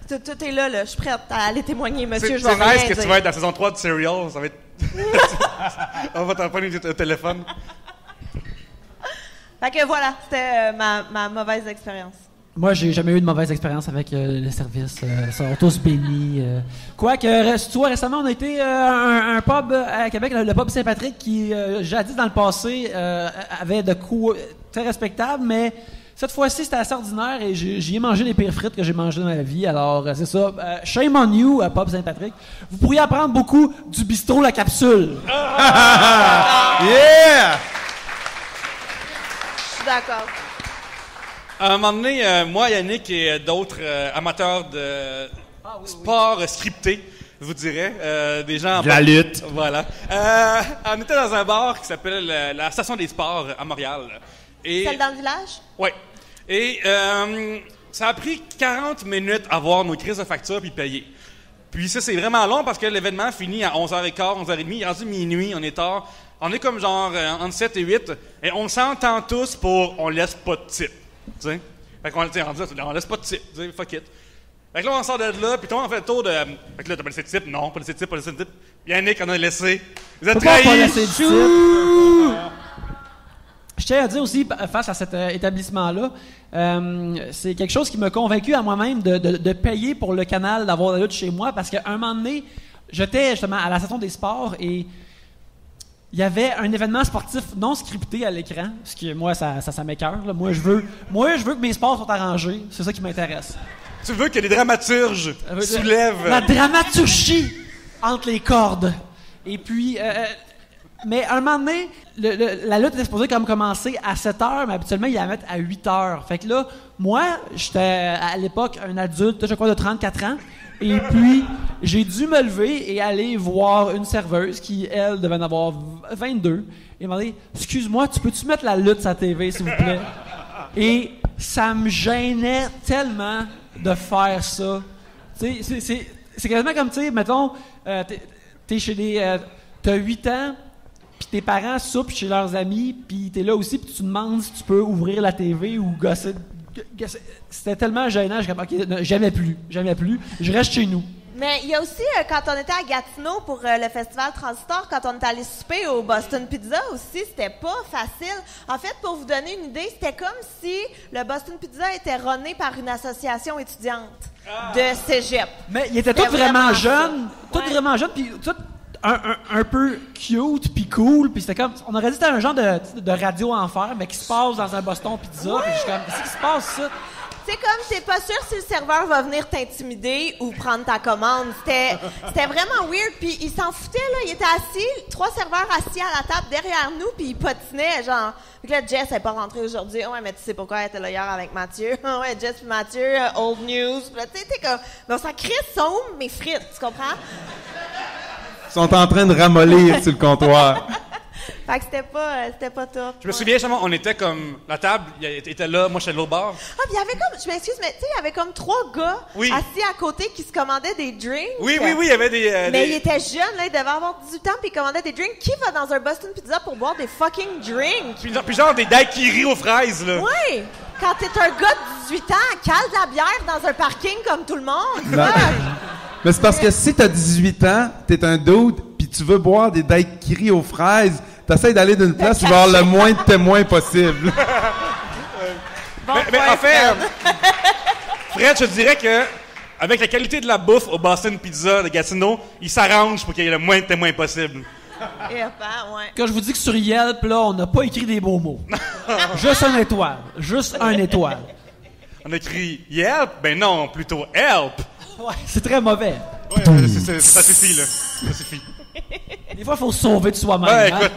S4: Tout est là, là. Je suis prête à aller témoigner, monsieur.
S3: C'est nice que tu vas être dans la saison 3 de Serial. Ça va être... On va t'en prendre un téléphone.
S4: Fait que voilà, c'était ma mauvaise expérience.
S2: Moi, j'ai jamais eu de mauvaise expérience avec le service. Ils sont tous bénis. Quoique, tu vois, récemment, on a été à un pub à Québec, le pub Saint-Patrick, qui, jadis dans le passé, avait de coups très respectables, mais cette fois-ci, c'était assez ordinaire et j'y ai mangé les pires frites que j'ai mangées dans ma vie. Alors, c'est ça. Shame on you, pub Saint-Patrick. Vous pourriez apprendre beaucoup du bistrot La Capsule.
S5: Yeah!
S4: Je suis d'accord.
S3: À un moment donné, moi, Yannick et d'autres amateurs de sport scripté, je vous dirais, des gens...
S5: La lutte.
S3: Voilà. On était dans un bar qui s'appelle la Station des Sports à Montréal. Et,
S4: celle dans le village?
S3: Oui. Et ça a pris 40 minutes à voir nos crises de facture puis payer. Puis ça, c'est vraiment long parce que l'événement finit à 11h15, 11h30. Il est rendu minuit, on est tard. On est comme genre entre 7 et 8. Et on s'entend tous pour « on laisse pas de type ». T'sais? Fait qu'on on laisse pas de type, fuck it. Fait que là, on sort de là, puis tout le monde fait le tour de... Fait que là, t'as pas laissé de type? Non, pas laissé de type, pas laissé de type. Yannick en a laissé. Vous êtes
S2: Pourquoi pas
S3: trahis!
S2: laisser de type? Je tiens à dire aussi, face à cet établissement-là, c'est quelque chose qui m'a convaincu à moi-même de payer pour le canal d'avoir la lutte chez moi, parce qu'à un moment donné, j'étais justement à la Station des Sports et il y avait un événement sportif non scripté à l'écran, ce qui, moi, ça m'écoeure. Moi, je veux que mes sports soient arrangés. C'est ça qui m'intéresse.
S3: Tu veux que les dramaturges soulèvent...
S2: La dramaturgie entre les cordes. Et puis... mais à un moment donné, la lutte était supposée comme commencer à 7h, mais habituellement, il la mettre à 8h. Fait que là, moi, j'étais à l'époque un adulte, je crois, de 34 ans. Et puis, j'ai dû me lever et aller voir une serveuse qui, elle, devait en avoir 22. Et m'a dit « Excuse-moi, peux-tu mettre la lutte sur la TV, s'il vous plaît? » Et ça me gênait tellement de faire ça. Tu sais, c'est quasiment comme, tu sais, mettons, t'es chez des... t'as 8 ans, puis tes parents soupent chez leurs amis, puis t'es là aussi, puis tu te demandes si tu peux ouvrir la TV ou gosser. C'était tellement gênant, je suis comme, OK, jamais plus, je reste chez nous.
S4: Mais il y a aussi, quand on était à Gatineau pour le festival Transistor, quand on est allé souper au Boston Pizza aussi, c'était pas facile. En fait, pour vous donner une idée, c'était comme si le Boston Pizza était runné par une association étudiante de cégep.
S2: Mais ils étaient tous vraiment jeunes, puis tous un peu cute puis cool, puis c'était comme, on aurait dit que c'était un genre de radio enfer, mais qui se passe dans un Boston Pizza. Puis je suis comme, qu'est-ce qui se passe ça?
S4: C'est comme, t'es pas sûr si le serveur va venir t'intimider ou prendre ta commande. C'était vraiment weird. Puis il s'en foutait, là. Il était assis, 3 serveurs assis à la table derrière nous, puis il patinait, genre. Fait que là, Jess n'est pas rentrée aujourd'hui. Ouais, mais tu sais pourquoi elle était là hier avec Mathieu. Ouais, Jess puis Mathieu, old news. Puis là, tu sais, t'es comme, bon, ça crée sombre, mes frites, tu comprends?
S5: Ils sont en train de ramollir sur le comptoir.
S4: Fait que c'était pas top.
S3: Je me souviens, justement, on était comme... La table était là, moi, j'étais de l'autre bord.
S4: Ah, puis il y avait comme, je m'excuse, mais tu sais, il y avait comme 3 gars assis à côté qui se commandaient des drinks.
S3: Oui, il y avait des...
S4: Mais il était jeune, là, il devait avoir 18 ans, puis il commandait des drinks. Qui va dans un Boston Pizza pour boire des fucking drinks?
S3: Puis genre des daiquiris aux fraises, là.
S4: Oui! Quand t'es un gars de 18 ans, cale de la bière dans un parking comme tout le monde.
S5: Non. Mais c'est parce que si t'as 18 ans, t'es un dude, puis tu veux boire des daiquiris aux fraises, t'essayes d'aller d'une place où il va y avoir le moins de témoins possible.
S3: Mais en fait, Fred, je te dirais que avec la qualité de la bouffe au Boston Pizza de Gatineau, il s'arrange pour qu'il y ait le moins de témoins possible.
S2: Quand je vous dis que sur Yelp, là, on n'a pas écrit des beaux mots. Juste une étoile. Juste une étoile.
S3: On a écrit Yelp? Ben non, plutôt Help.
S2: Ouais, c'est très mauvais.
S3: Ouais, ça suffit, là. Ça suffit.
S2: Des fois, il faut se sauver de soi-même.
S3: Ouais,
S2: hein?
S3: écoute.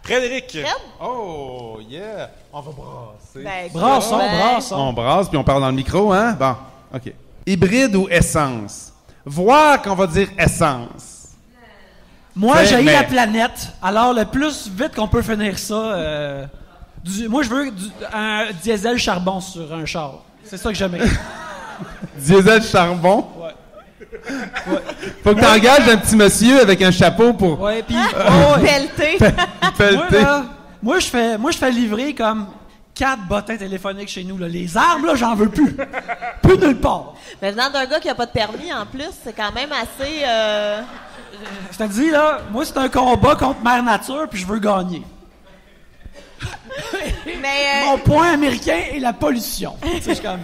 S3: Frédéric.
S5: Oh, yeah! On va brasser.
S2: Brassons.
S5: On brasse, puis on parle dans le micro, hein? Bon, OK. Hybride ou essence? Voir qu'on va dire essence.
S2: Moi, j'ai
S5: mais-
S2: la planète. Alors, le plus vite qu'on peut finir ça... moi, je veux un diesel charbon sur un char. C'est ça que j'aime.
S5: Diesel charbon?
S2: Ouais.
S5: Faut que t'engages un petit monsieur avec un chapeau pour
S2: Ouais, puis...
S4: Pelleté.
S5: pelleter.
S2: Moi, je fais livrer comme 4 bottins téléphoniques chez nous. Là. Les armes, là, j'en veux plus. Plus nulle part.
S4: Mais venant d'un gars qui a pas de permis, en plus, c'est quand même assez...
S2: Je te dis, là, moi, c'est un combat contre Mère Nature, puis je veux gagner.
S4: Mais...
S2: Mon point américain est la pollution. Tu sais, je suis comme...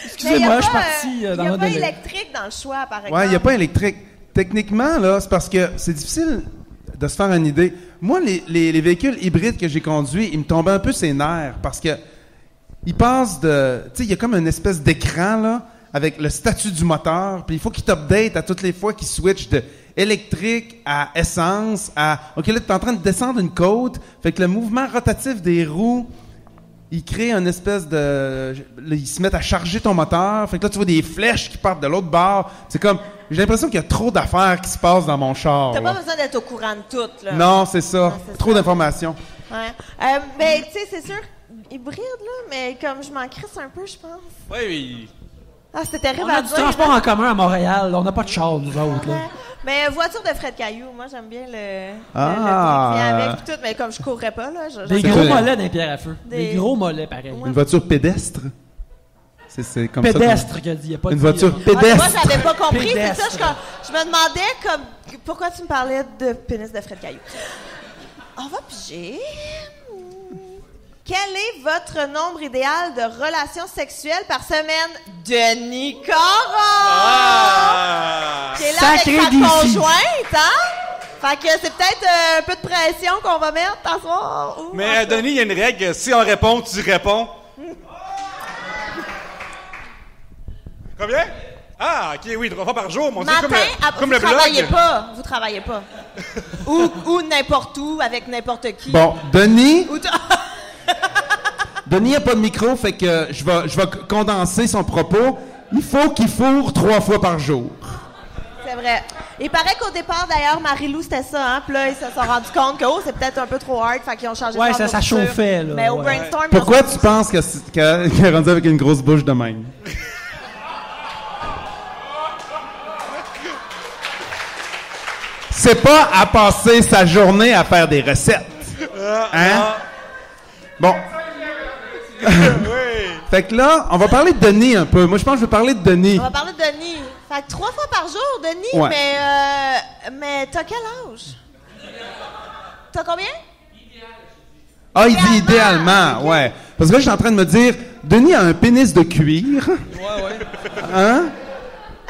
S2: Excusez-moi, je suis parti dans
S4: Il n'y a
S2: mon
S4: pas
S2: délai.
S4: électrique dans le choix, par exemple.
S5: Ouais, il n'y a pas électrique. Techniquement, là, c'est parce que c'est difficile de se faire une idée. Moi, les véhicules hybrides que j'ai conduits, ils me tombaient un peu ses nerfs parce que ils passent de... Tu sais, il y a comme une espèce d'écran, là, avec le statut du moteur, puis il faut qu'il t'update à toutes les fois qu'il switch de électrique à essence à... OK, là, tu es en train de descendre une côte, fait que le mouvement rotatif des roues, il crée une espèce de... Là, ils se mettent à charger ton moteur, fait que là, tu vois des flèches qui partent de l'autre bord. C'est comme... J'ai l'impression qu'il y a trop d'affaires qui se passent dans mon char.
S4: T'as
S5: là.
S4: pas besoin d'être au courant de tout, là.
S5: Non, c'est ça.
S4: Non, c'est
S5: Trop
S4: ça.
S5: d'informations.
S4: Ouais. Mais, tu sais, c'est sûr, hybride, là, mais comme je m'en crisse un peu, je pense.
S3: Oui.
S4: Ah, c'était terrible
S2: On a
S4: à
S2: du
S4: dire.
S2: transport en commun à Montréal. On n'a pas de char, nous autres. Là.
S4: Ouais. Mais voiture de Fred Caillou, moi, j'aime bien le
S5: Ah.
S4: truc qui vient avec pis tout, mais comme je courrais pas, là,
S2: Des
S5: C'est
S2: gros
S5: vrai.
S2: mollets d'un pierre à feu.
S4: Des-
S2: Des gros mollets, pareil.
S5: Une voiture pédestre. C'est comme
S2: Pédestre, qu'il a dit. Il a pas
S5: ça. Une
S2: dit,
S5: voiture
S4: Ah, moi,
S5: pédestre.
S4: j'avais pas compris, c'est ça,
S2: Pédestre.
S4: je me demandais comme pourquoi tu me parlais de pénis de Fred Caillou. On va piger. Quel est votre nombre idéal de relations sexuelles par semaine? Denis Cora! Qui est là
S2: Sacré
S4: avec sa
S2: DC.
S4: conjointe, hein? Fait que c'est peut-être un peu de pression qu'on va mettre ce soir. Ou-
S3: Mais Denis, il y a une règle. Si on répond, tu réponds. Combien? Ah, OK, oui, 3 fois par jour. Mon Dieu,
S4: Matin,
S3: comme
S4: vous
S3: le
S4: travaillez
S3: blog.
S4: pas. Vous travaillez pas. ou n'importe où, avec n'importe qui.
S5: Bon, Denis
S4: Ou
S5: Denis n'a pas de micro, fait que je vais condenser son propos. Il faut qu'il fourre 3 fois par jour.
S4: C'est vrai. Il paraît qu'au départ, d'ailleurs, Marie-Lou, c'était ça, hein. Puis là, ils se sont rendus compte que, oh, c'est peut-être un peu trop hard, fait qu'ils ont changé
S2: Ouais,
S4: de
S2: ça
S4: nourriture.
S2: chauffait, là.
S4: Mais au
S2: Ouais.
S4: brainstorm,
S5: Pourquoi
S4: ils ont-
S5: tu penses qu'elle est rendue avec une grosse bouche de même? C'est pas à passer sa journée à faire des recettes. Hein? Bon.
S3: Oui.
S5: Fait que là, on va parler de Denis un peu. Moi, je pense que je vais parler de Denis.
S4: On va parler de Denis. Fait que 3 fois par jour, Denis,
S5: Ouais.
S4: mais t'as quel âge? T'as combien?
S5: Ah, il dit
S4: Idéalement,
S5: idéalement, ouais. Parce que là, je suis en train de me dire, Denis a un pénis de cuir.
S2: Ouais.
S5: Hein?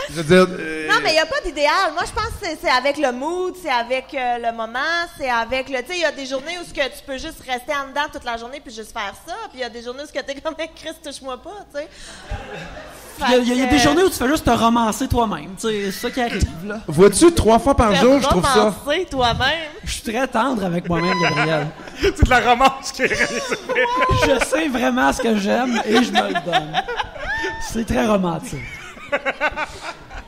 S5: Je veux dire...
S4: Non, mais il n'y a pas d'idéal. Moi, je pense que c'est avec le mood, c'est avec le moment, c'est avec le... Tu sais, il y a des journées où ce que tu peux juste rester en dedans toute la journée puis juste faire ça. Puis il y a des journées où ce que t'es comme « Chris, touche-moi pas », tu sais.
S2: Il y a des journées où tu fais juste te romancer toi-même. Tu sais, c'est ça qui arrive, là.
S5: Vois-tu, 3 fois par jour, je trouve ça...
S4: romancer toi-même.
S2: Je suis très tendre avec moi-même, Gabriel.
S3: C'est de la romance qui est
S2: Je sais vraiment ce que j'aime et je me le donne. C'est très romantique.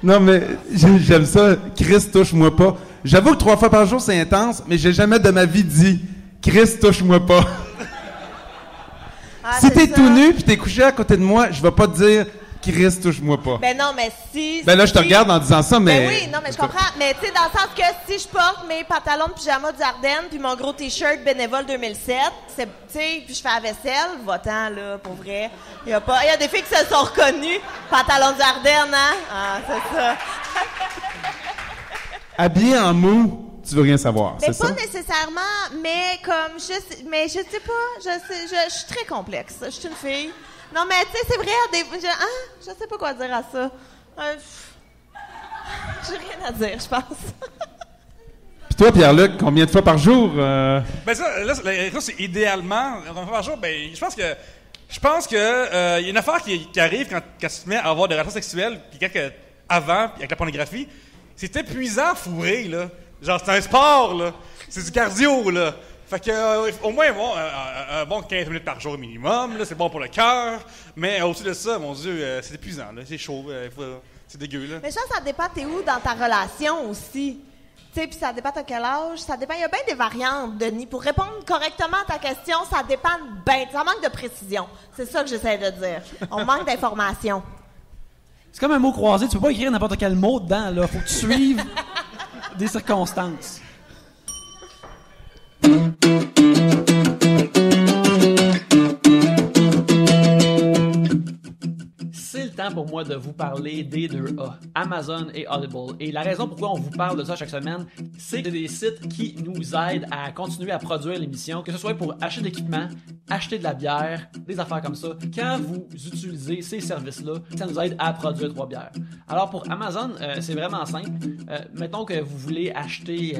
S5: Non, mais j'aime ça. Chris, touche-moi pas. J'avoue que 3 fois par jour, c'est intense, mais j'ai jamais de ma vie dit « Chris, touche-moi pas ». Si t'es tout nu pis t'es couché à côté de moi, je vais pas te dire « Chris, touche-moi pas ».
S4: Ben non, mais si...
S5: Ben là, je te regarde en disant ça, mais...
S4: Ben oui, non, mais je comprends. Mais tu sais, dans le sens que si je porte mes pantalons de pyjama du Ardennes puis mon gros T-shirt bénévole 2007, tu sais, puis je fais la vaisselle, va-t'en, là, pour vrai. Il y a des filles qui se sont reconnues. Pantalons du Ardennes, hein? Ah, c'est ça.
S5: Habillé en mou, tu veux rien savoir,
S4: Mais
S5: c'est
S4: pas
S5: ça?
S4: nécessairement, mais comme, je sais pas, je suis très complexe. Je suis une fille. Non, mais tu sais, c'est vrai, je sais pas quoi dire à ça. J'ai rien à dire, je pense.
S5: Pis toi, Pierre-Luc, combien de fois par jour?
S3: Ben ça, là, c'est idéalement, par jour, ben, je pense que y a une affaire qui arrive quand tu te mets à avoir des relations sexuelles, puis avant, puis avec la pornographie, c'est épuisant fourrer, là. Genre, c'est un sport, là. C'est du cardio, là. Fait que, au moins, un bon 15 minutes par jour minimum, là, c'est bon pour le cœur. Mais au-dessus de ça, mon Dieu, c'est épuisant, là. C'est chaud, c'est dégueu, là.
S4: Mais je pense que ça dépend t'es où dans ta relation aussi. Tu sais, puis ça dépend à quel âge, ça dépend. Il y a bien des variantes, Denis. Pour répondre correctement à ta question, ça dépend ça manque de précision. C'est ça que j'essaie de dire. On manque d'informations.
S2: C'est comme un mot croisé. Tu peux pas écrire n'importe quel mot dedans, là. Faut que tu suives des circonstances. C'est le temps pour moi de vous parler des 2A, Amazon et Audible. Et la raison pourquoi on vous parle de ça chaque semaine, c'est que c'est des sites qui nous aident à continuer à produire l'émission, que ce soit pour acheter de l'équipement, acheter de la bière, des affaires comme ça. Quand vous utilisez ces services-là, ça nous aide à produire 3 bières. Alors pour Amazon, c'est vraiment simple. Mettons que vous voulez acheter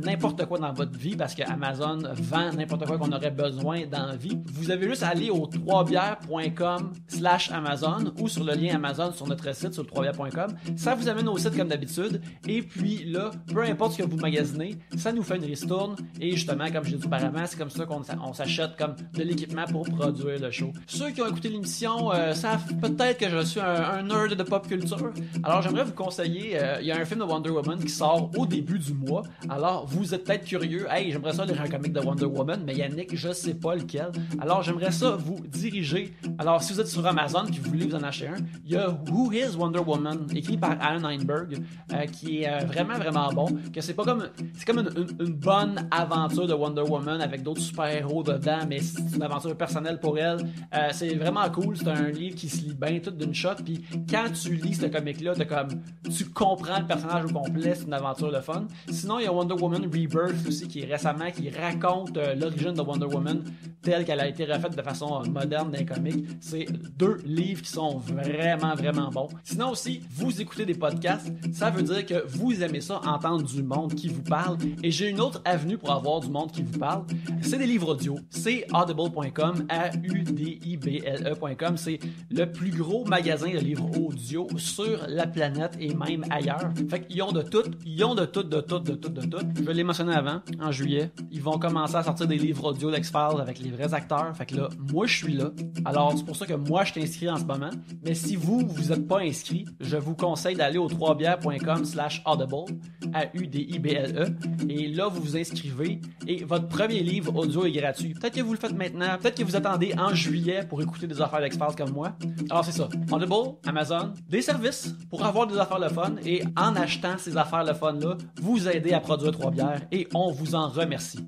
S2: n'importe quoi dans votre vie, parce que Amazon vend n'importe quoi qu'on aurait besoin dans la vie. Vous avez juste à aller au 3bières.com/Amazon ou sur le lien Amazon sur notre site, sur le 3bières.com. Ça vous amène au site comme d'habitude. Et puis là, peu importe ce que vous magasinez, ça nous fait une ristourne. Et justement, comme je l'ai dit auparavant, c'est comme ça qu'on s'achète comme de l'équipement pour produire le show. Ceux qui ont écouté l'émission savent peut-être que je suis un nerd de pop culture. Alors j'aimerais vous conseiller, il y a un film de Wonder Woman qui sort au début du mois. Alors vous êtes peut-être curieux, hey, j'aimerais ça lire un comic de Wonder Woman, mais Yannick, je sais pas lequel. Alors j'aimerais ça vous diriger. Alors si vous êtes sur Amazon et que vous voulez vous en acheter un, il y a Who is Wonder Woman, écrit par Alan Heinberg, qui est vraiment vraiment bon. Que c'est pas comme une bonne aventure de Wonder Woman avec d'autres super-héros dedans, mais c'est une aventure personnelle pour elle. C'est vraiment cool. C'est un livre qui se lit bien tout d'une shot. Puis quand tu lis ce comic-là, tu comprends le personnage au complet. C'est une aventure de fun. Sinon, il y a Wonder Woman Rebirth aussi qui raconte l'origine de Wonder Woman telle qu'elle a été refaite de façon moderne dans les comics. C'est 2 livres qui sont vraiment vraiment bons. Sinon aussi, vous écoutez des podcasts, ça veut dire que vous aimez ça, entendre du monde qui vous parle. Et j'ai une autre avenue pour avoir du monde qui vous parle. C'est des livres audio. C'est audible.com, audible.com. C'est le plus gros magasin de livres audio sur la planète et même ailleurs. Fait qu'ils ont de tout. Je l'ai mentionné avant, en juillet. Ils vont commencer à sortir des livres audio d'X-Files avec les vrais acteurs. Fait que là, moi, je suis là. Alors, c'est pour ça que moi, je suis inscrit en ce moment. Mais si vous êtes pas inscrit, je vous conseille d'aller au 3bières.com/audible, audible. Et là, vous vous inscrivez et votre premier livre audio est gratuit. Peut-être que vous le faites maintenant, peut-être que vous attendez en juillet pour écouter des affaires d'X-Files comme moi. Alors, c'est ça. Audible, Amazon, des services pour avoir des affaires le fun et en achetant ces affaires le fun-là, vous aidez à produire 3 bières et on vous en remercie.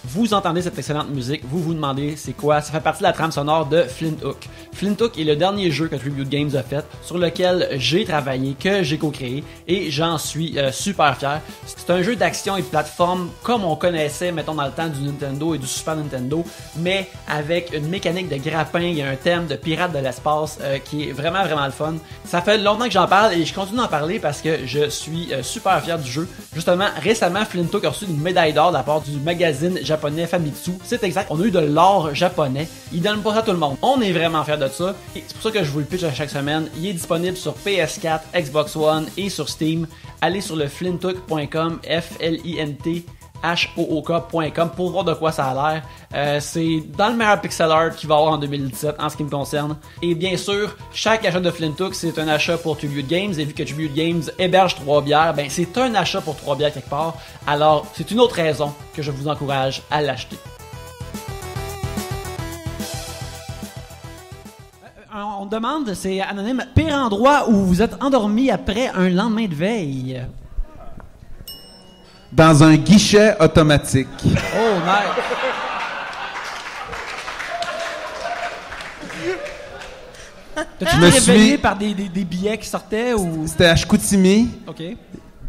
S2: Vous entendez cette excellente musique, vous vous demandez c'est quoi? Ça fait partie de la trame sonore de Flint Hook.
S1: Flintook est le dernier jeu que Tribute Games a fait, sur lequel j'ai travaillé, que j'ai co-créé, et j'en suis super fier. C'est un jeu d'action et de plateforme comme on connaissait, mettons, dans le temps du Nintendo et du Super Nintendo, mais avec une mécanique de grappin, il y a un thème de pirate de l'espace qui est vraiment le fun. Ça fait longtemps que j'en parle et je continue d'en parler parce que je suis super fier du jeu. Justement, récemment, Flintook a reçu une médaille d'or de la part du magazine japonais Famitsu. C'est exact, on a eu de l'or japonais. Ils donnent pas ça à tout le monde. On est vraiment fiers de ça. Et c'est pour ça que je vous le pitch à chaque semaine. Il est disponible sur PS4, Xbox One et sur Steam. Allez sur le flintook.com, FLINTHOOK.com pour voir de quoi ça a l'air. C'est dans le meilleur pixel art qu'il va y avoir en 2017 en ce qui me concerne. Et bien sûr, chaque achat de Flintook, c'est un achat pour Tribute Games. Et vu que Tribute Games héberge 3 bières, ben c'est un achat pour 3 bières quelque part. Alors, c'est une autre raison que je vous encourage à l'acheter. On demande, c'est anonyme, pire endroit où vous êtes endormi après un lendemain de veille.
S5: Dans un guichet automatique.
S1: Oh, nice. T'as-tu été réveillé par des billets qui sortaient ou...
S5: C'était à Chicoutimi.
S1: OK.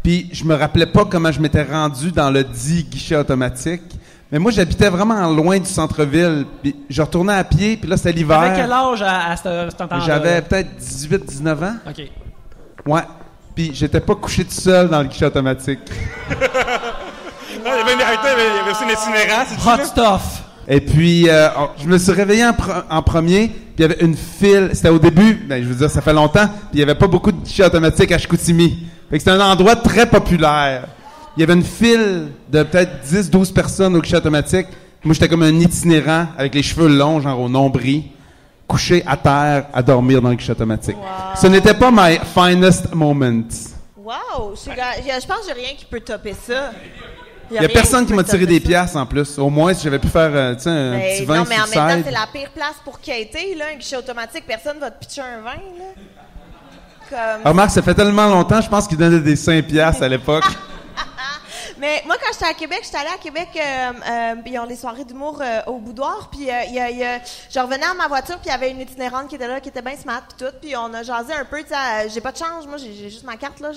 S5: Puis je me rappelais pas comment je m'étais rendu dans le dit guichet automatique. Mais moi, j'habitais vraiment loin du centre-ville. Puis je retournais à pied, puis là, c'était l'hiver.
S1: T'avais quel âge à ce temps-là?
S5: J'avais peut-être 18-19 ans.
S1: OK.
S5: Ouais. Puis j'étais pas couché tout seul dans le guichet automatique.
S3: Non, il y avait une arrêté, il y avait aussi un itinérant, c'est
S1: Hot stuff.
S5: Et puis, je me suis réveillé en premier, puis il y avait une file. C'était au début, ben, je veux dire, ça fait longtemps, puis il y avait pas beaucoup de guichets automatiques à Chicoutimi. Fait que c'était un endroit très populaire. Il y avait une file de peut-être 10-12 personnes au guichet automatique. Moi, j'étais comme un itinérant avec les cheveux longs, genre au nombril, couché à terre à dormir dans le guichet automatique.
S4: Wow.
S5: Ce n'était pas my finest moment.
S4: Wow! Je pense que j'ai rien qui peut topper ça.
S5: Il y a personne qui m'a tiré des piastres en plus. Au moins, si j'avais pu faire un petit vin
S4: non, mais en
S5: suicide.
S4: même temps, c'est la pire place pour quêter, là, un guichet automatique. Personne va te pitcher un vin, là. Comme...
S5: Remarque, ça fait tellement longtemps, je pense qu'ils donnaient des 5 piastres à l'époque.
S4: Mais moi, quand j'étais à Québec, j'étais allée à Québec, ils ont les soirées d'humour au Boudoir, puis je revenais à ma voiture, puis il y avait une itinérante qui était là, qui était bien smart, puis tout, puis on a jasé un peu, tu sais, j'ai pas de change, moi, j'ai juste ma carte, là,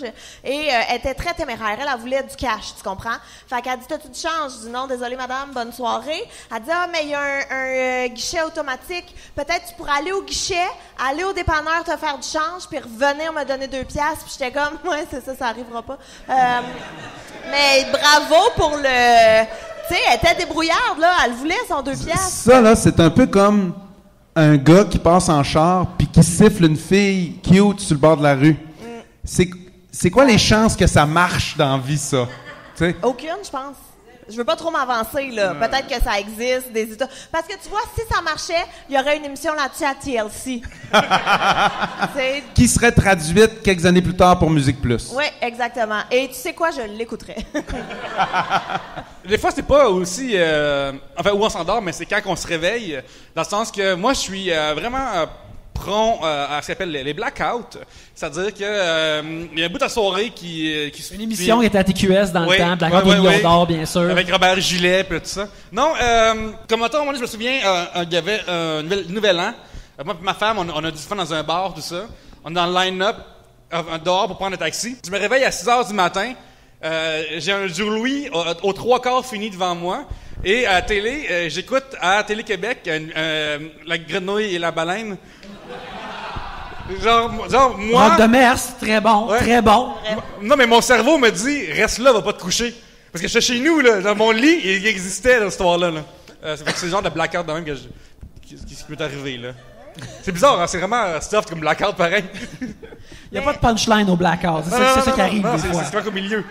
S4: et elle était très téméraire, elle voulait du cash, tu comprends? Fait qu'elle dit, t'as-tu du change? Je dis, non, désolé, madame, bonne soirée. Elle dit, ah, mais il y a un guichet automatique, peut-être tu pourrais aller au guichet, aller au dépanneur, te faire du change, puis revenir me donner 2 piastres, puis j'étais comme, ouais, c'est ça arrivera pas. Mais bravo pour le... Tu sais, elle était débrouillarde, là. Elle voulait son 2 piastres.
S5: Ça, là, c'est un peu comme un gars qui passe en char puis qui siffle une fille cute sur le bord de la rue. C'est quoi les chances que ça marche dans la vie, ça? T'sais?
S4: Aucune, je pense. Je veux pas trop m'avancer, là. Peut-être que ça existe, des états... Parce que tu vois, si ça marchait, il y aurait une émission là-dessus à TLC.
S5: Qui serait traduite quelques années plus tard pour Musique Plus.
S4: Oui, exactement. Et tu sais quoi, je l'écouterais.
S3: Des fois, c'est pas aussi... enfin, où on s'endort, mais c'est quand on se réveille. Dans le sens que moi, je suis vraiment... prompt à ce qu'on appelle les blackouts. C'est-à-dire que il y a un bout de la soirée qui se...
S1: Une émission qui était à TQS dans le temps, Blackout
S3: oui,
S1: au Million d'Or, bien sûr.
S3: Avec Robert Gillet et tout ça. Non, comme à un moment donné, je me souviens, il y avait un nouvel an. Moi et ma femme, on a du fun dans un bar, tout ça. On est dans le line-up dehors pour prendre un taxi. Je me réveille à 6 heures du matin. J'ai un Joe Louis aux 3/4 fini devant moi. Et à la télé, j'écoute à Télé-Québec La Grenouille et la Baleine. Genre moi...
S1: Rock de Mers, très bon, très bon.
S3: Non, mais mon cerveau me dit, reste là, va pas te coucher. Parce que j'étais chez nous, là, dans mon lit, il existait, cette histoire-là. Là. C'est le genre de blackout de même qui m'est arrivé, là. C'est bizarre, hein? C'est vraiment stuff comme blackout, pareil. Il
S1: n'y a pas de punchline au blackout, c'est ça qui arrive des fois.
S3: C'est pas au milieu.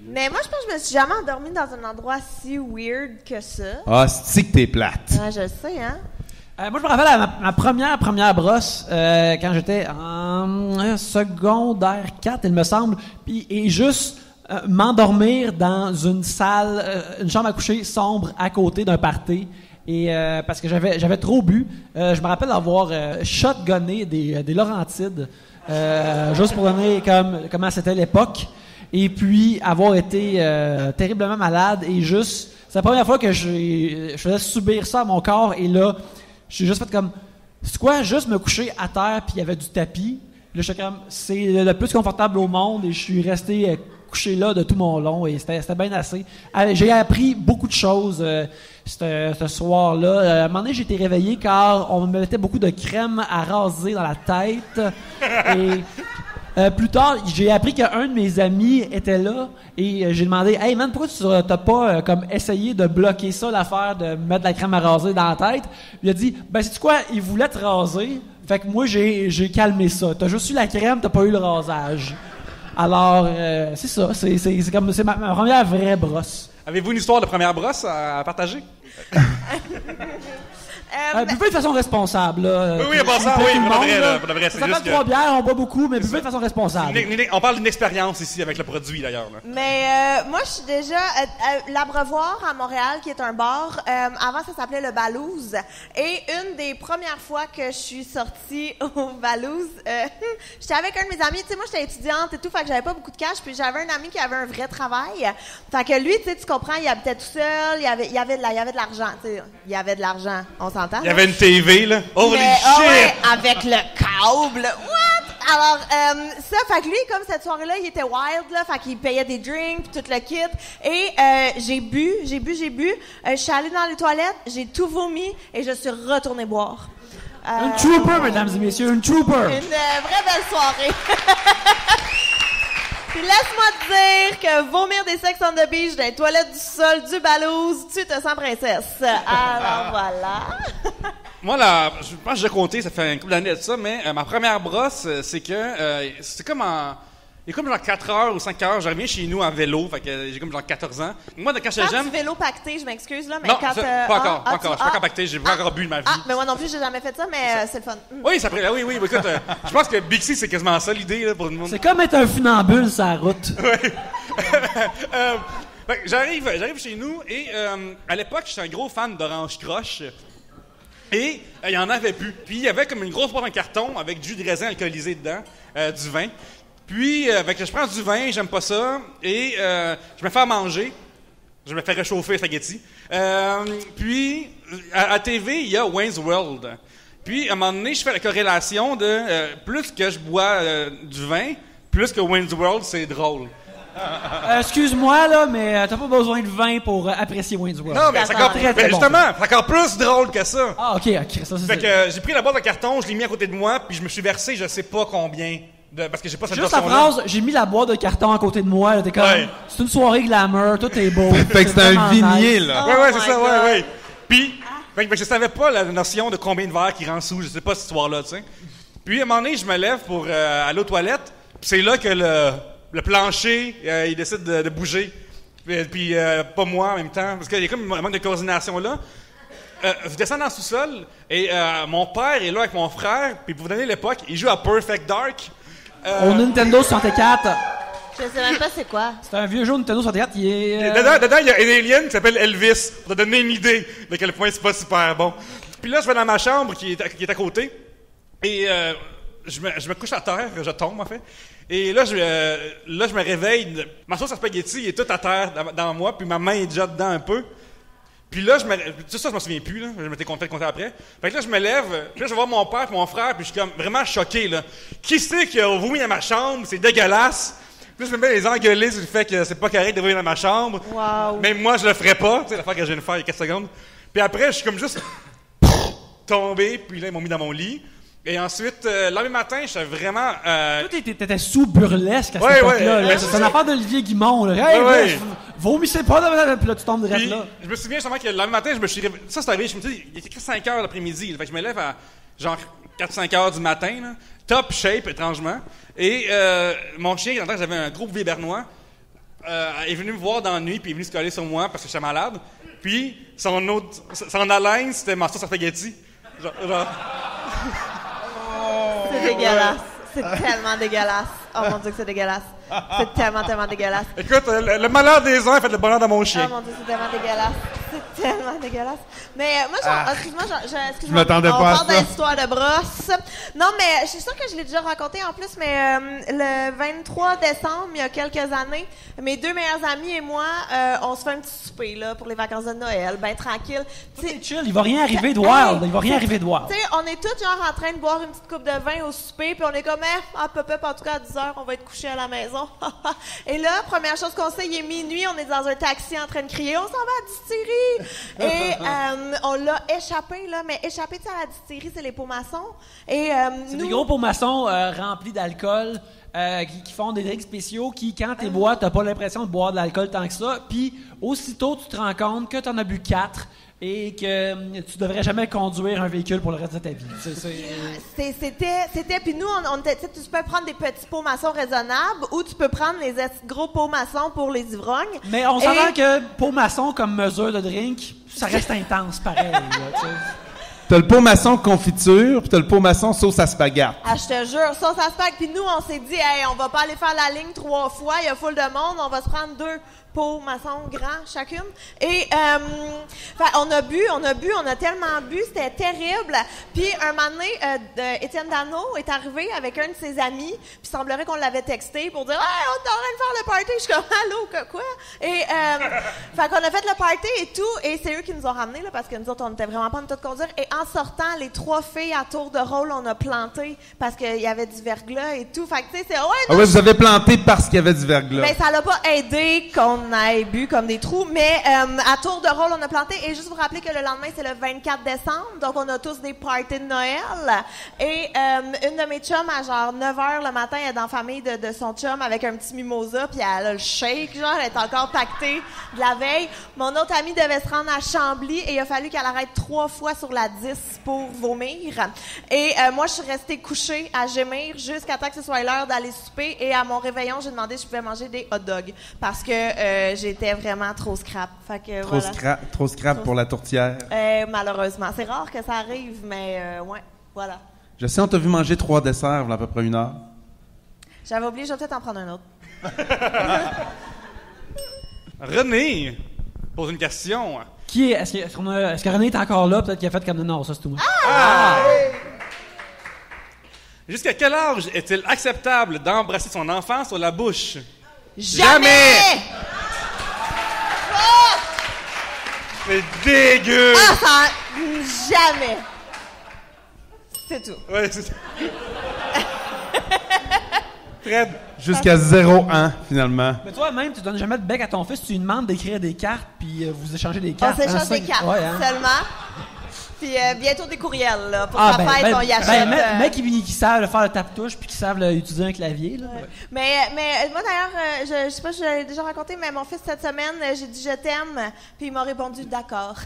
S4: Mais moi, je pense que je me suis jamais endormie dans un endroit si weird que ça.
S5: Ah, c'est que t'es plate.
S4: Ah, je sais, hein?
S1: Moi, je me rappelle à ma première brosse, quand j'étais en secondaire 4, il me semble, et juste m'endormir dans une salle, une chambre à coucher sombre à côté d'un party, et parce que j'avais trop bu. Je me rappelle d'avoir shotgunné des Laurentides, juste pour donner comment c'était l'époque, et puis avoir été terriblement malade, et juste, c'est la première fois que je faisais subir ça à mon corps, et là, j'ai juste fait comme,
S2: c'est quoi, juste me coucher à terre puis il y avait du tapis. Là, j'étais comme, c'est le plus confortable au monde et je suis resté couché là de tout mon long et c'était bien assez. J'ai appris beaucoup de choses ce soir-là. À un moment donné, j'ai été réveillé car on me mettait beaucoup de crème à raser dans la tête. Et plus tard, j'ai appris qu'un de mes amis était là et j'ai demandé « Hey man, pourquoi tu t'as pas comme essayé de bloquer ça, l'affaire de mettre de la crème à raser dans la tête? » Il a dit « Ben, sais-tu quoi? Il voulait te raser. Fait que moi, j'ai calmé ça. T'as juste eu la crème, t'as pas eu le rasage. » Alors, c'est ça. C'est comme c'est ma première vraie brosse.
S3: Avez-vous une histoire de première brosse à partager?
S2: Buvez de façon responsable. Là,
S3: oui, à part ça, oui, pour de vrai,
S2: ça fait 3 bières, on boit beaucoup, mais buvez de façon responsable.
S3: On parle d'une expérience ici avec le produit, d'ailleurs. Là.
S4: Mais moi, je suis déjà l'Abreuvoir à Montréal, qui est un bar. Avant, ça s'appelait le Balouse. Et une des premières fois que je suis sortie au Balouse, j'étais avec un de mes amis. Tu sais, moi, j'étais étudiante et tout, fait que j'avais pas beaucoup de cash. Puis j'avais un ami qui avait un vrai travail. Fait que lui, tu sais, tu comprends, il habitait tout seul. Il y avait de l'argent. Tu sais, il y avait de l'argent. On s'entend?
S3: Il y avait une TV, là. Holy shit!
S4: Ouais, avec le câble. What? Alors, ça, fait que lui, comme cette soirée-là, il était wild, là. Fait qu'il payait des drinks, tout le kit. Et j'ai bu. Je suis allée dans les toilettes, j'ai tout vomi et je suis retournée boire.
S2: Une trooper, mesdames et messieurs, une trooper.
S4: Une vraie belle soirée. Puis laisse-moi te dire que vomir des sex on the beach dans les toilettes du sol du Balouse, tu te sens princesse. Alors voilà.
S3: Moi, là, je pense que j'ai compté, ça fait une couple d'années de ça, mais ma première brosse, c'est que c'est comme il est comme genre 4 heures ou 5 heures, je reviens chez nous en vélo, fait que j'ai comme genre 14 ans. Moi, quand j'étais jeune...
S4: du vélo pacté, je m'excuse, là, mais
S3: non,
S4: quand...
S3: pas encore, je suis pas encore pacté, j'ai pas encore bu de ma vie.
S4: Ah, mais moi non plus, j'ai jamais fait ça, mais c'est le fun.
S3: Oui, oui, écoute, je pense que Bixi, c'est quasiment ça l'idée, là, pour le monde.
S2: C'est comme être un funambule sur la route.
S3: Oui. J'arrive chez nous et à l'époque, j'étais un gros fan d'Orange Croche. Et il y en avait plus. Puis il y avait comme une grosse boîte en carton avec du jus de raisin alcoolisé dedans, du vin. Puis je prends du vin, j'aime pas ça, et je me fais à manger. Je me fais réchauffer spaghetti. Puis à TV, il y a Wayne's World. Puis à un moment donné, je fais la corrélation de plus que je bois du vin, plus que Wayne's World, c'est drôle.
S2: Excuse-moi, là, mais t'as pas besoin de vin pour apprécier Wayne's World.
S3: Non, mais c'est encore, justement, c'est encore plus drôle que ça.
S2: Ah, OK, ça,
S3: fait que j'ai pris la boîte de carton, je l'ai mis à côté de moi, puis je me suis versé je sais pas combien. Parce que j'ai pas cette
S2: juste la
S3: version-là.
S2: phrase, j'ai mis la boîte de carton à côté de moi, là, t'es comme, c'est une soirée glamour, tout est beau.
S5: Fait que c'est un vignier,
S2: nice.
S5: là.
S3: Ouais, c'est ça, ouais. Puis, je savais pas la notion de combien de verres qui rend sous, je sais pas cette histoire-là, tu sais. Puis, à un moment donné, je me lève pour aller aux toilettes, puis c'est là que le plancher, il décide de bouger. Puis, pas moi en même temps, parce qu'il y a comme un manque de coordination là. Je descends dans le sous-sol, et mon père est là avec mon frère, puis pour vous donner l'époque, il joue à Perfect Dark.
S2: Au Nintendo 64.
S4: Je sais même pas c'est quoi.
S2: C'est un vieux jeu Nintendo 64 qui est...
S3: Dedans, il y a un alien qui s'appelle Elvis, pour te donner une idée de quel point c'est pas super bon. Puis là, je vais dans ma chambre qui est à côté, et je me couche à terre, je tombe en fait. Et là, je me réveille, ma sauce à spaghetti est toute à terre dans moi, puis ma main est déjà dedans un peu. Puis là, tout ça, je m'en souviens plus, là. Je m'étais compté après. Fait que là, je me lève, puis là, je vais voir mon père et mon frère, puis je suis comme vraiment choqué, là. Qui c'est qui a vomi dans ma chambre? C'est dégueulasse. Puis là, je me mets les engueuler sur le fait que c'est pas correct de vomir dans ma chambre.
S4: Wow.
S3: Même moi, je le ferais pas. Tu sais, l'affaire que je viens de faire il y a 4 secondes. Puis après, je suis comme juste tombé, puis là, ils m'ont mis dans mon lit. Et ensuite, le lendemain matin, j'étais vraiment...
S2: Toi, t'étais sous burlesque à cette époque-là. Là. C'est une affaire d'Olivier Guimond. Là. Hey, vomissez pas, puis là, tu tombes direct là.
S3: Je me souviens justement que le lendemain matin, je me suis réveillé... Ça, c'est arrivé, je me dis, il était 5 heures l'après-midi. Fait que je me lève à genre 4-5 heures du matin, là, top shape, étrangement. Et mon chien, en tant que j'avais un gros bébé bernois, est venu me voir dans la nuit, puis il est venu se coller sur moi parce que j'étais malade. Puis, son haleine, c'était ma sauce à spaghetti. Genre...
S4: C'est dégueulasse. C'est tellement dégueulasse. Oh mon Dieu que c'est dégueulasse. C'est tellement dégueulasse.
S3: Écoute, le malheur des uns fait le bonheur de mon chien.
S4: Oh mon Dieu, c'est tellement dégueulasse. C'est tellement dégueulasse. Mais moi, excuse-moi,
S5: Je m'attendais pas à
S4: on parle
S5: ça.
S4: d'histoire de brosse. Non, mais je suis sûre que je l'ai déjà raconté en plus, mais le 23 décembre, il y a quelques années, mes 2 meilleurs amis et moi, on se fait un petit souper là, pour les vacances de Noël, ben tranquille.
S2: C'est chill, il va rien arriver de wild. Il va rien arriver de wild.
S4: Tu sais, on est tous genre en train de boire une petite coupe de vin au souper, puis on est comme, pop-up, en tout cas à 10h, on va être couché à la maison. Et là, première chose qu'on sait, il est minuit, on est dans un taxi en train de crier, on s'en va à la distillerie! Et on l'a échappé, là, mais échappé, tu sais, à la distillerie, c'est les pots maçons. Et
S2: C'est des gros pots maçons remplis d'alcool qui font des drinks spéciaux qui, quand t'es bois, t'as pas l'impression de boire de l'alcool tant que ça. Puis, aussitôt, tu te rends compte que t'en as bu 4 et que tu devrais jamais conduire un véhicule pour le reste de ta vie.
S4: C'était, puis nous, on était, tu peux prendre des petits pots maçons raisonnables ou tu peux prendre les gros pots maçons pour les ivrognes.
S2: Mais on s'entend que pot maçon comme mesure de drink, ça reste intense pareil. Là,
S5: T'as le pot maçon confiture, puis t'as le pot maçon sauce à spaghetti.
S4: Ah, je te jure, ça se passe. Puis nous, on s'est dit, hey, on va pas aller faire la ligne 3 fois, il y a full de monde, on va se prendre 2 pots maçons grands chacune. Et on a bu, on a tellement bu, c'était terrible. Puis un moment donné, Étienne Dano est arrivé avec un de ses amis, puis il semblerait qu'on l'avait texté pour dire, hey, on est en train de faire le party. Je suis comme, allô, quoi? Et fait qu'on a fait le party et tout, et c'est eux qui nous ont ramenés là, parce que nous autres, on n'était vraiment pas en état de conduire. Et en sortant, les 3 filles à tour de rôle, on a planté parce qu'il y avait du verglas et tout. Fait que tu sais, c'est
S5: Ah ouais, vous avez planté parce qu'il y avait du verglas.
S4: mais ça l'a pas aidé qu'on ait bu comme des trous, mais à tour de rôle, on a planté. Et juste vous rappeler que le lendemain, c'est le 24 décembre, donc on a tous des parties de Noël. Et une de mes chums, à genre 9h le matin, elle est dans la famille de son chum avec un petit mimosa, puis elle a le shake, genre, elle est encore pactée de la veille. Mon autre amie devait se rendre à Chambly et il a fallu qu'elle arrête 3 fois sur la 10 pour vomir. Et moi, je suis restée couchée à gémir jusqu'à temps que ce soit l'heure d'aller souper. Et à mon réveillon, j'ai demandé si je pouvais manger des hot dogs parce que j'étais vraiment trop scrap. Fait que,
S5: Trop scrap pour la tourtière.
S4: Malheureusement. C'est rare que ça arrive, mais ouais, voilà.
S5: Je sais, on t'a vu manger 3 desserts, il y a à peu près 1 heure.
S4: J'avais oublié, je vais peut-être en prendre un autre.
S3: René pose une question.
S2: Qui est, est-ce que René est encore là? Peut-être qu'il a fait comme non, ça c'est tout moi.
S3: Jusqu'à quel âge est-il acceptable d'embrasser son enfant sur la bouche?
S4: Jamais! Oh!
S3: C'est dégueu!
S4: Ah, ça... Jamais! C'est tout.
S3: Ouais, c'est... Fred.
S5: Jusqu'à 0 ans, finalement.
S2: Mais toi, même, tu donnes jamais de bec à ton fils, tu lui demandes d'écrire des cartes, puis vous échangez des cartes.
S4: On s'échange
S2: ça,
S4: des cartes
S2: ouais, hein.
S4: seulement. Puis bientôt des courriels, là. Pour sa fête, on y achète.
S2: Mec qui savent faire le tape-touche puis qui savent utiliser un clavier, là.
S4: Ouais. Mais moi, d'ailleurs, je sais pas si je l'ai déjà raconté, mais mon fils, cette semaine, j'ai dit « je t'aime », puis il m'a répondu « d'accord ».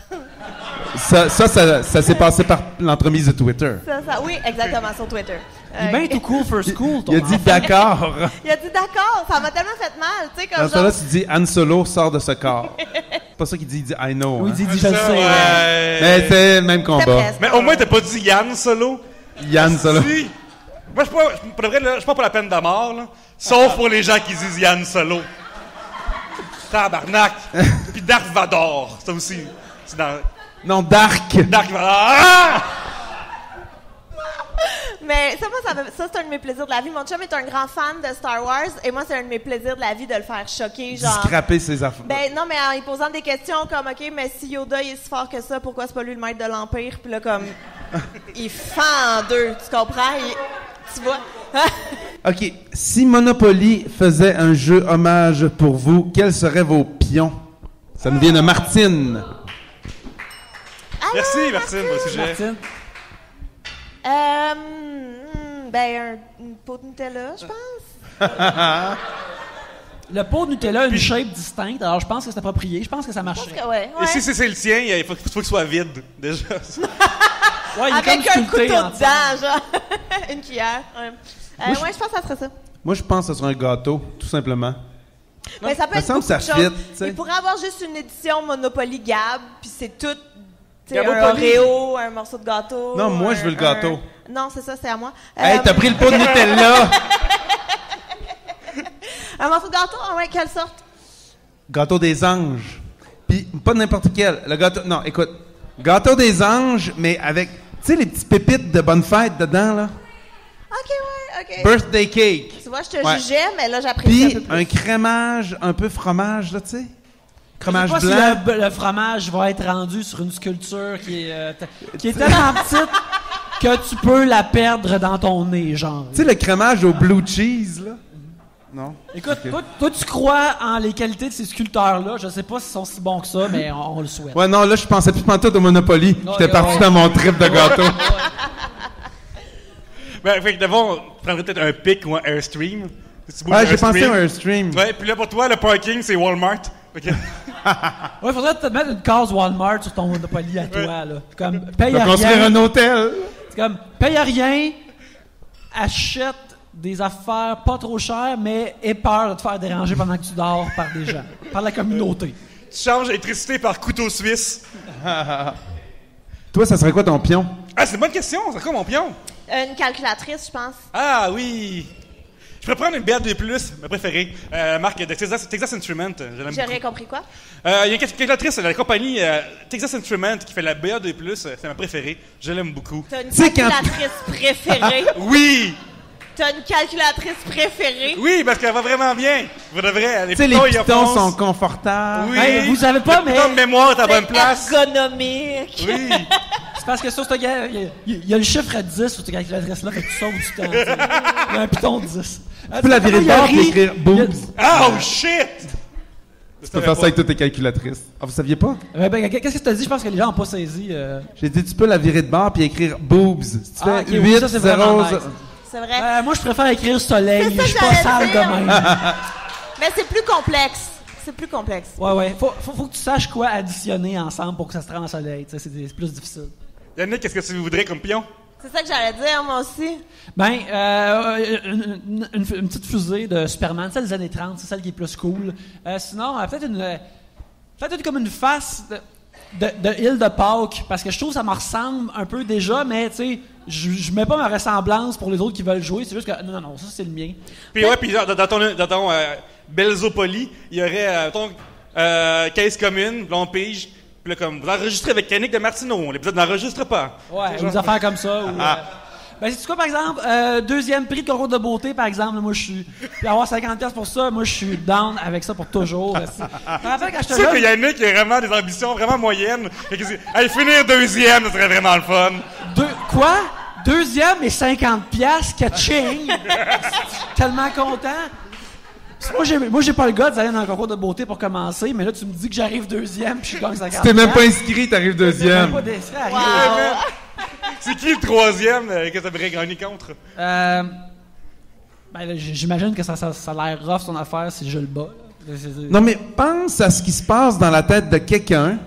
S5: Ça s'est passé par l'entremise de Twitter.
S4: Oui, exactement, sur Twitter.
S2: Il est bien tout cool for school, ton
S5: Il a dit
S2: enfant.
S5: d'accord.
S4: Il a dit d'accord, ça m'a tellement fait mal, tu sais, comme
S5: Dans ce temps-là, tu dis Han Solo sort de ce corps. C'est pas ça qu'il dit, il dit I know.
S2: Oui,
S5: hein.
S2: il dit je le sais.
S3: Ouais.
S5: Mais c'est le même combat.
S4: presque.
S3: Mais au moins, t'as pas dit Yann Solo.
S5: Yann Solo.
S3: Si. Moi, je suis pas pour la peine de mort, là. Sauf pour les gens qui disent Yann Solo. Tabarnak. Puis Darth Vador, ça aussi. C'est dans...
S5: Non, Dark.
S3: Darth Vador. Ah!
S4: Mais ça, c'est un de mes plaisirs de la vie. Mon chum est un grand fan de Star Wars et moi, c'est un de mes plaisirs de la vie de le faire choquer, genre...
S5: Scraper ses affaires.
S4: Ben non, mais en lui posant des questions comme, OK, mais si Yoda il est si fort que ça, pourquoi c'est pas lui le maître de l'Empire? Puis là, comme, il fend en deux, tu comprends? Tu vois?
S5: OK. Si Monopoly faisait un jeu hommage pour vous, quels seraient vos pions? Ça nous vient de Martine.
S3: Merci, Martine, pour le sujet.
S2: Martine.
S4: Une pot de Nutella, je pense.
S2: Le pot de Nutella a une shape distincte, alors je pense que c'est approprié. Je pense que ça marcherait.
S4: Parce que, ouais.
S3: Et si c'est le tien, il faut qu'il soit vide, déjà.
S2: Ouais, il est
S4: Avec
S2: comme
S4: un couteau
S2: sculpté en
S4: dedans, genre. Une cuillère. Ouais. Je pense que ça serait ça.
S5: Moi, je pense que ce serait un gâteau, tout simplement.
S4: Mais ça peut
S5: me
S4: être
S5: semble
S4: beaucoup
S5: que
S4: de
S5: ça
S4: choses.
S5: fit, tu sais.
S4: Il pourrait avoir juste une édition Monopoly Gab, puis c'est tout. Tu sais, un
S3: Gabopoly.
S4: Oreo, un morceau de gâteau.
S5: Non, moi, je veux le gâteau.
S4: Non, c'est ça, c'est à moi.
S5: Hey, t'as pris le pot de Nutella!
S4: Un morceau de gâteau? Ah ouais, quelle sorte?
S5: Gâteau des anges. Puis, pas n'importe quel. Le gâteau... Non, écoute. Gâteau des anges, mais avec... Tu sais, les petites pépites de bonne fête dedans, là?
S4: OK, ouais, OK.
S5: Birthday cake.
S4: Tu vois, je te jugeais, mais là, j'apprécie un peu
S5: Puis
S4: plus.
S5: un crémage, un peu fromage, là, tu sais? Fromage
S2: Je sais
S5: blanc.
S2: pas si le fromage va être rendu sur une sculpture qui est tellement petite que tu peux la perdre dans ton nez, genre.
S5: Tu sais, le crémage au blue cheese, là? Non?
S2: Écoute,
S5: Ok.
S2: toi, tu crois en les qualités de ces sculpteurs-là. Je sais pas s'ils sont si bons que ça, mais on le souhaite.
S5: Ouais, non, là, je pensais plus pantoute au Monopoly. J'étais
S2: ouais,
S5: parti
S2: ouais.
S5: dans mon trip de gâteau.
S3: Ben, fait que d'abord, on prendrait peut-être un pic ou un Airstream. C'est beau,
S5: Ah,
S3: un
S5: j'ai pensé à
S3: Airstream.
S5: un stream.
S3: Ouais, puis là, pour toi, le parking, c'est Walmart. OK.
S2: Ouais, faudrait te mettre une case Walmart sur ton Monopoly à toi, là. Comme, paye
S5: De
S2: à
S5: construire
S2: rien.
S5: un hôtel.
S2: C'est comme, paye à rien, achète des affaires pas trop chères, mais aie peur de te faire déranger pendant que tu dors par des gens, par la communauté.
S3: Tu changes l'électricité par couteau suisse.
S5: Toi, ça serait quoi ton pion?
S3: Ah, c'est une bonne question. C'est quoi mon pion?
S4: Une calculatrice, je pense.
S3: Ah, oui. Je pourrais prendre une BA2+, ma préférée. Marque de Texas Instruments. Je l'aime
S4: J'ai
S3: beaucoup.
S4: rien compris, quoi?
S3: Il y a une calculatrice de la compagnie Texas Instruments qui fait la BA2+. C'est ma préférée. Je l'aime beaucoup.
S4: T'as une
S5: sais, quand-
S4: calculatrice préférée?
S3: Oui!
S4: T'as une calculatrice préférée?
S3: Oui, parce qu'elle va vraiment bien. Vous devrez.
S5: Tu sais, les pitons sont confortables.
S3: Oui.
S2: Hey, vous savez pas, mais
S3: Pitons de mémoire est à bonne
S4: C'est
S3: place.
S4: ergonomique.
S3: Oui.
S2: c'est parce que sur ce gars, il y a le chiffre à 10 sur cette calculatrice-là, fait que tu sauves du temps. Tu sais. Il y a un piton de 10.
S5: Tu peux la virer de bord et écrire boobs.
S3: Oh, shit!
S5: Tu peux faire ça avec toutes tes calculatrices. Ah, vous saviez pas?
S2: Qu'est-ce que tu as dit? Je pense que les gens n'ont pas saisi.
S5: J'ai dit, tu peux la virer de bord puis écrire boobs. Si tu fais
S2: Ah, ok, oui,
S5: 8,
S2: ça, c'est
S5: 0,
S2: vraiment nice.
S4: C'est vrai.
S2: Moi, je préfère écrire soleil.
S4: C'est ça
S2: Je suis
S4: que
S2: pas
S4: j'allais
S2: sale
S4: dire.
S2: de même.
S4: Mais c'est plus complexe. C'est plus complexe.
S2: Ouais. Faut que tu saches quoi additionner ensemble pour que ça se rende en soleil. Tu sais, c'est plus difficile.
S3: Yannick, qu'est-ce que tu voudrais comme pion?
S4: C'est ça que j'allais dire, moi aussi.
S2: Ben, une petite fusée de Superman, celle des années 30, c'est celle qui est plus cool. Sinon, peut-être comme une face de île de Pâques, parce que je trouve que ça me ressemble un peu déjà, mais tu sais, je mets pas ma ressemblance pour les autres qui veulent jouer, c'est juste que, non, ça c'est le mien.
S3: Puis ouais, puis dans ton Belzopoli, il y aurait ton caisse commune, puis là, on pige. Puis là, comme, vous enregistrez avec Yannick de Martineau, l'épisode n'enregistre pas.
S2: Ouais, ou des affaires comme ça. Ou, ben, c'est quoi, par exemple, deuxième prix de concours de beauté, par exemple, là, moi, je suis... Puis avoir 50$ pour ça, moi, je suis down avec ça pour toujours. Je me rappelle quand
S3: Tu
S2: j'étais
S3: sais que
S2: jeune...
S3: Yannick a vraiment des ambitions vraiment moyennes. Hey, finir deuxième, ça serait vraiment le fun.
S2: Quoi? Deuxième et 50$, catching! Tellement content! Moi, j'ai pas le gars d'aller dans un concours de beauté pour commencer, mais là, tu me dis que j'arrive deuxième puis je gagne 50$.
S5: Si t'es même pas inscrit, t'arrives
S2: Même
S5: deuxième.
S2: pas d'inscrit à
S4: Wow.
S2: arriver.
S3: C'est qui le troisième que tu devrais gagner contre?
S2: Ben, là, j'imagine que ça a l'air rough son affaire si je le bats. Là.
S5: Non, mais pense à ce qui se passe dans la tête de quelqu'un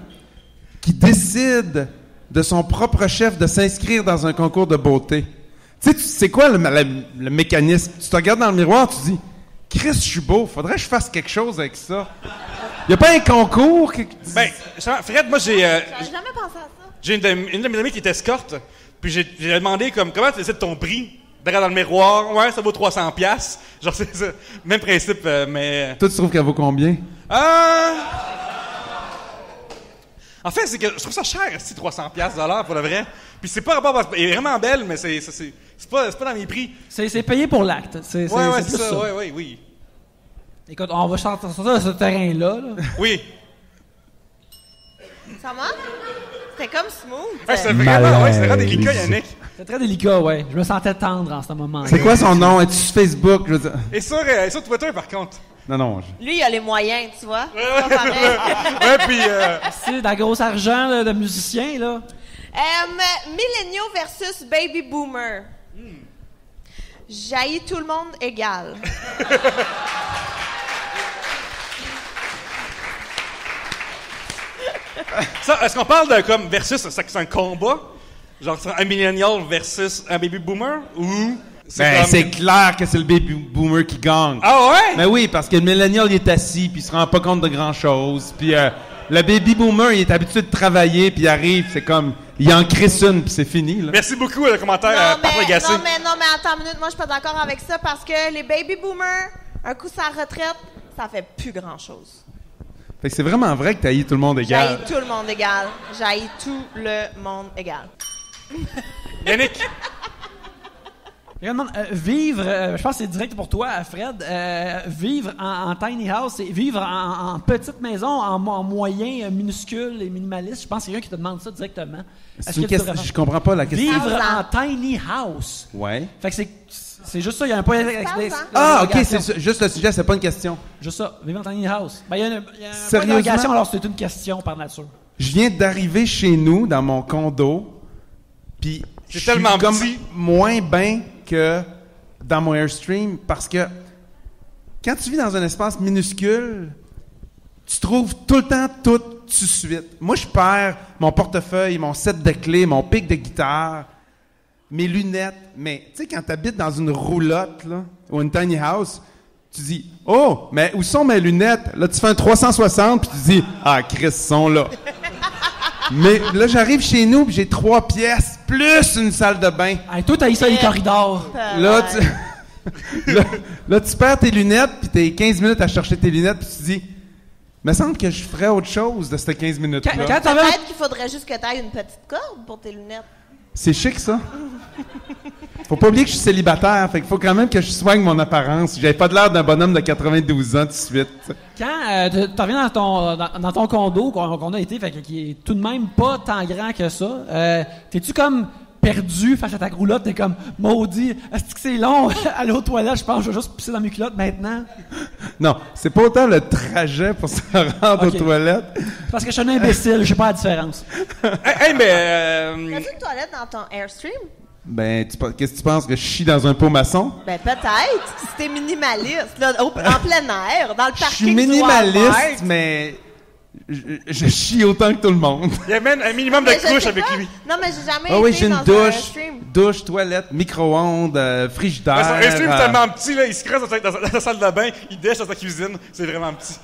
S5: qui décide de son propre chef de s'inscrire dans un concours de beauté. Tu sais, c'est quoi le mécanisme? Tu te regardes dans le miroir, tu dis, Chris, je suis beau, faudrait que je fasse quelque chose avec ça. Y a pas un concours qui...
S3: Ben, Fred, moi,
S4: J'avais jamais pensé à ça.
S3: j'ai une de mes amies qui est escorte, puis j'ai demandé comme comment tu décides ton prix. Regarde dans le miroir, ouais, ça vaut 300$. Genre c'est ça, même principe, mais.
S5: Toi, tu trouves qu'elle vaut combien?
S3: En fait, c'est que je trouve ça cher, si 300$ pour le vrai. Puis c'est pas rapport, elle est vraiment belle, mais c'est pas dans mes prix.
S2: C'est payé pour l'acte. C'est
S3: Ouais,
S2: plus
S3: c'est ça. Ouais, oui.
S2: Écoute, on va sortir de ce terrain-là. Là.
S3: Oui.
S4: Ça va? C'était comme smooth.
S3: Ouais, c'est vraiment, ouais, c'est vraiment délicat, Yannick.
S2: C'est très délicat, ouais. Je me sentais tendre en ce moment.
S5: C'est quoi son nom? Es-tu sur Facebook? Je veux dire...
S3: Et sur Twitter, par contre.
S5: Non.
S4: Lui, il a les moyens, tu vois. C'est pas pareil.
S3: Ouais, puis
S2: C'est de la grosse argent là, de musicien, là.
S4: Millenniaux versus Baby Boomer. J'haïs tout le monde égal.
S3: ça, est-ce qu'on parle de comme versus, c'est un combat? Genre c'est un millennial versus un baby boomer? Ou
S5: Ben,
S3: comme-
S5: c'est clair que c'est le baby boomer qui gagne.
S3: Ah ouais?
S5: Mais oui, parce que le millennial, il est assis, puis il se rend pas compte de grand-chose. Puis le baby boomer, il est habitué de travailler, puis il arrive, c'est comme... Il en crisse une, puis c'est fini, là.
S3: Merci beaucoup, le commentaire parfois agacé.
S4: non, mais attends une minute. Moi, je suis pas d'accord avec ça parce que les Baby Boomers, un coup sa retraite, ça fait plus grand-chose.
S5: Fait que c'est vraiment vrai que t'haïs tout le monde égal.
S4: J'haïs tout le monde égal. J'haïs tout le monde égal.
S3: Yannick,
S2: Regarde, vivre, je pense que c'est direct pour toi, Fred, vivre en tiny house, c'est vivre en petite maison, en moyen, minuscule et minimaliste. Je pense que c'est quelqu'un qui te demande ça directement.
S5: C'est une question, je comprends pas la question.
S2: Vivre en tiny house.
S5: Ouais.
S2: Fait que c'est juste ça, il y a un point
S5: Ah, ok, c'est ça, juste le sujet, c'est pas une question.
S2: Juste ça, vivre en tiny house. Ben, il y a un point
S5: Sérieusement?
S2: d'interrogation, alors c'est une question par nature.
S5: Je viens d'arriver chez nous, dans mon condo, puis
S3: C'est
S5: je suis
S3: tellement
S5: comme
S3: petit.
S5: moins bien que dans mon Airstream, parce que quand tu vis dans un espace minuscule, tu trouves tout le temps tout de suite. Moi, je perds mon portefeuille, mon set de clés, mon pic de guitare, mes lunettes. Mais tu sais, quand tu habites dans une roulotte là, ou une tiny house, tu dis « Oh, mais où sont mes lunettes? » Là, tu fais un 360, puis tu dis « Ah, Chris, ils sont là. » Mais là, j'arrive chez nous, puis j'ai 3 pièces, plus une salle de bain.
S2: Hey, toi, t'as eu ça les corridors.
S5: Là, tu perds tes lunettes, puis t'es 15 minutes à chercher tes lunettes, puis tu te dis, me semble que je ferais autre chose de ces 15 minutes-là.
S2: Quand t'avais...
S4: Peut-être qu'il faudrait juste que tu aies une petite corde pour tes lunettes.
S5: C'est chic, ça. Faut pas oublier que je suis célibataire, fait qu'il faut quand même que je soigne mon apparence. J'avais pas de l'air d'un bonhomme de 92 ans tout de suite.
S2: Quand tu reviens dans ton condo qu'on a été, fait qui est tout de même pas tant grand que ça, t'es-tu comme perdu face à ta roulotte? T'es comme maudit, est-ce que c'est long? Aller aux toilettes, je pense que je vais juste pisser dans mes culottes maintenant.
S5: Non, c'est pas autant le trajet pour se rendre
S2: Ok.
S5: aux toilettes.
S2: Parce que je suis un imbécile, je sais pas la différence.
S3: hey, mais
S4: T'as-tu une toilette dans ton Airstream?
S5: Ben, qu'est-ce que tu penses, que je chie dans un pot maçon?
S4: Ben peut-être. Si t'es minimaliste, là, en plein air, dans le
S5: Je
S4: parking
S5: suis
S4: du
S5: minimaliste,
S4: Walmart.
S5: mais je chie autant que tout le monde.
S3: il y a même un minimum de
S4: Mais je
S3: couches
S4: sais
S3: avec
S4: pas.
S3: lui.
S4: Non, mais j'ai jamais
S5: Ah oui,
S4: été
S5: j'ai une
S4: dans un
S5: douche,
S4: Airstream.
S5: douche, toilette, micro-ondes, frigidaire.
S3: Son Airstream est tellement petit, là, il se creuse dans sa salle de bain, il dèche dans sa cuisine, c'est vraiment petit.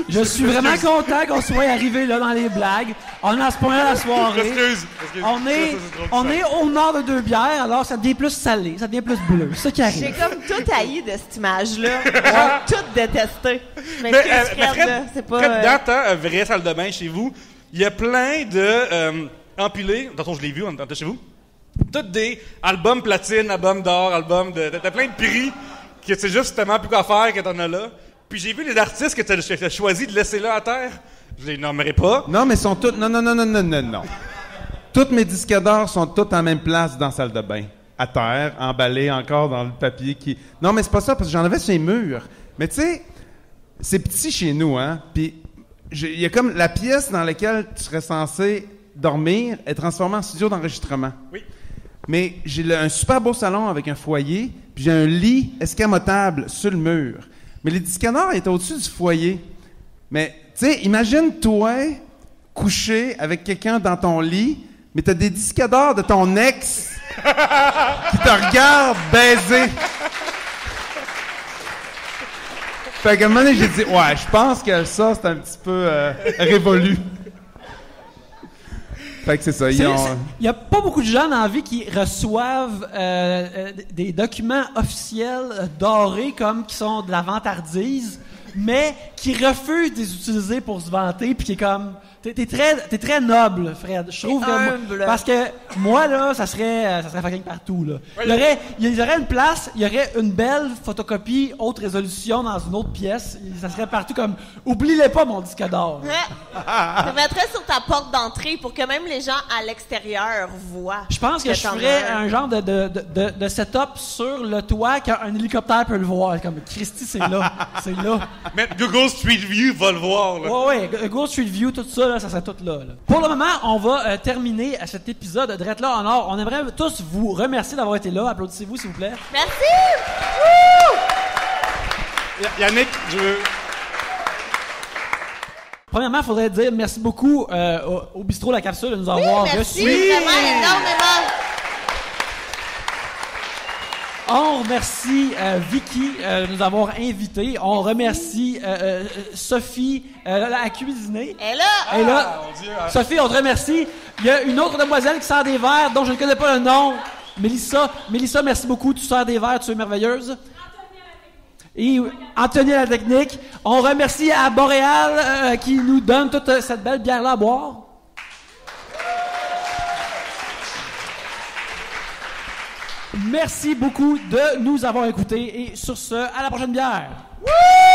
S2: Je suis vraiment content qu'on soit arrivé là dans les blagues. On est à ce point-là la soirée.
S3: Excuse.
S2: On est au nord de 2 bières, alors ça devient plus salé, ça devient plus bleu. C'est ça qui
S4: J'ai
S2: arrive.
S4: comme tout haï de cette image-là. J'ai tout détesté. Mais Fred, là, c'est pas...
S3: Fred, dans ta vraie salle de bain chez vous, il y a plein de empilés, tantôt je l'ai vu, on était chez vous, tous des albums platine, albums d'or, albums de... T'as plein de prix que tu sais juste tellement plus quoi faire que t'en as là. Puis j'ai vu les artistes que t'as choisi de laisser là à terre. Je les nommerai pas.
S5: Non, mais ils sont tous... Non. Tous mes disques d'or sont tous en même place dans la salle de bain. À terre, emballés encore dans le papier qui... Non, mais c'est pas ça, parce que j'en avais sur les murs. Mais tu sais, c'est petit chez nous, hein? Puis il y a comme la pièce dans laquelle tu serais censé dormir est transformée en studio d'enregistrement.
S3: Oui.
S5: Mais j'ai un super beau salon avec un foyer, puis j'ai un lit escamotable sur le mur. Mais les disques d'or étaient au-dessus du foyer. Mais, tu sais, imagine-toi couché avec quelqu'un dans ton lit, mais t'as des disques d'or de ton ex qui te regarde baiser. Fait qu'à un moment donné, j'ai dit, ouais, je pense que ça, c'est un petit peu révolu. Fait que c'est ça.
S2: Il n'y a pas beaucoup de gens dans la vie qui reçoivent des documents officiels dorés comme qui sont de la vantardise, mais qui refusent de les utiliser pour se vanter, puis qui est comme... T'es très noble, Fred. Je trouve que
S4: humble.
S2: parce que moi là, ça serait fucking partout là. Il y aurait une place, il y aurait une belle photocopie haute résolution dans une autre pièce. Ça serait partout comme oublie-les pas mon disque d'or.
S4: Tu le mettrais sur ta porte d'entrée pour que même les gens à l'extérieur voient.
S2: Je pense que je
S4: t'en
S2: ferais
S4: as
S2: un genre de setup sur le toit qu'un hélicoptère peut le voir. Comme Christy, c'est là, c'est là.
S3: Mais Google Street View va le voir, là.
S2: Ouais, Google Street View, tout ça, là, ça serait tout là. Pour le moment, on va terminer cet épisode de Drette là en or. On aimerait tous vous remercier d'avoir été là. Applaudissez-vous, s'il vous plaît.
S4: Merci!
S3: Yannick, je veux...
S2: Premièrement, il faudrait dire merci beaucoup au Bistrot La Capsule de nous avoir
S4: Merci
S2: reçus.
S4: vraiment énormément.
S2: On remercie Vicky de nous avoir invités. On remercie Sophie à cuisiner.
S4: Et là,
S2: Et là,
S3: mon Dieu,
S2: Sophie, on te remercie. Il y a une autre demoiselle qui sert des verres dont je ne connais pas le nom. Mélissa, merci beaucoup. Tu sers des verres, tu es merveilleuse. Et Anthony à la technique. On remercie à Boréal qui nous donne toute cette belle bière-là à boire. Merci beaucoup de nous avoir écoutés et sur ce, à la prochaine bière. Wouh!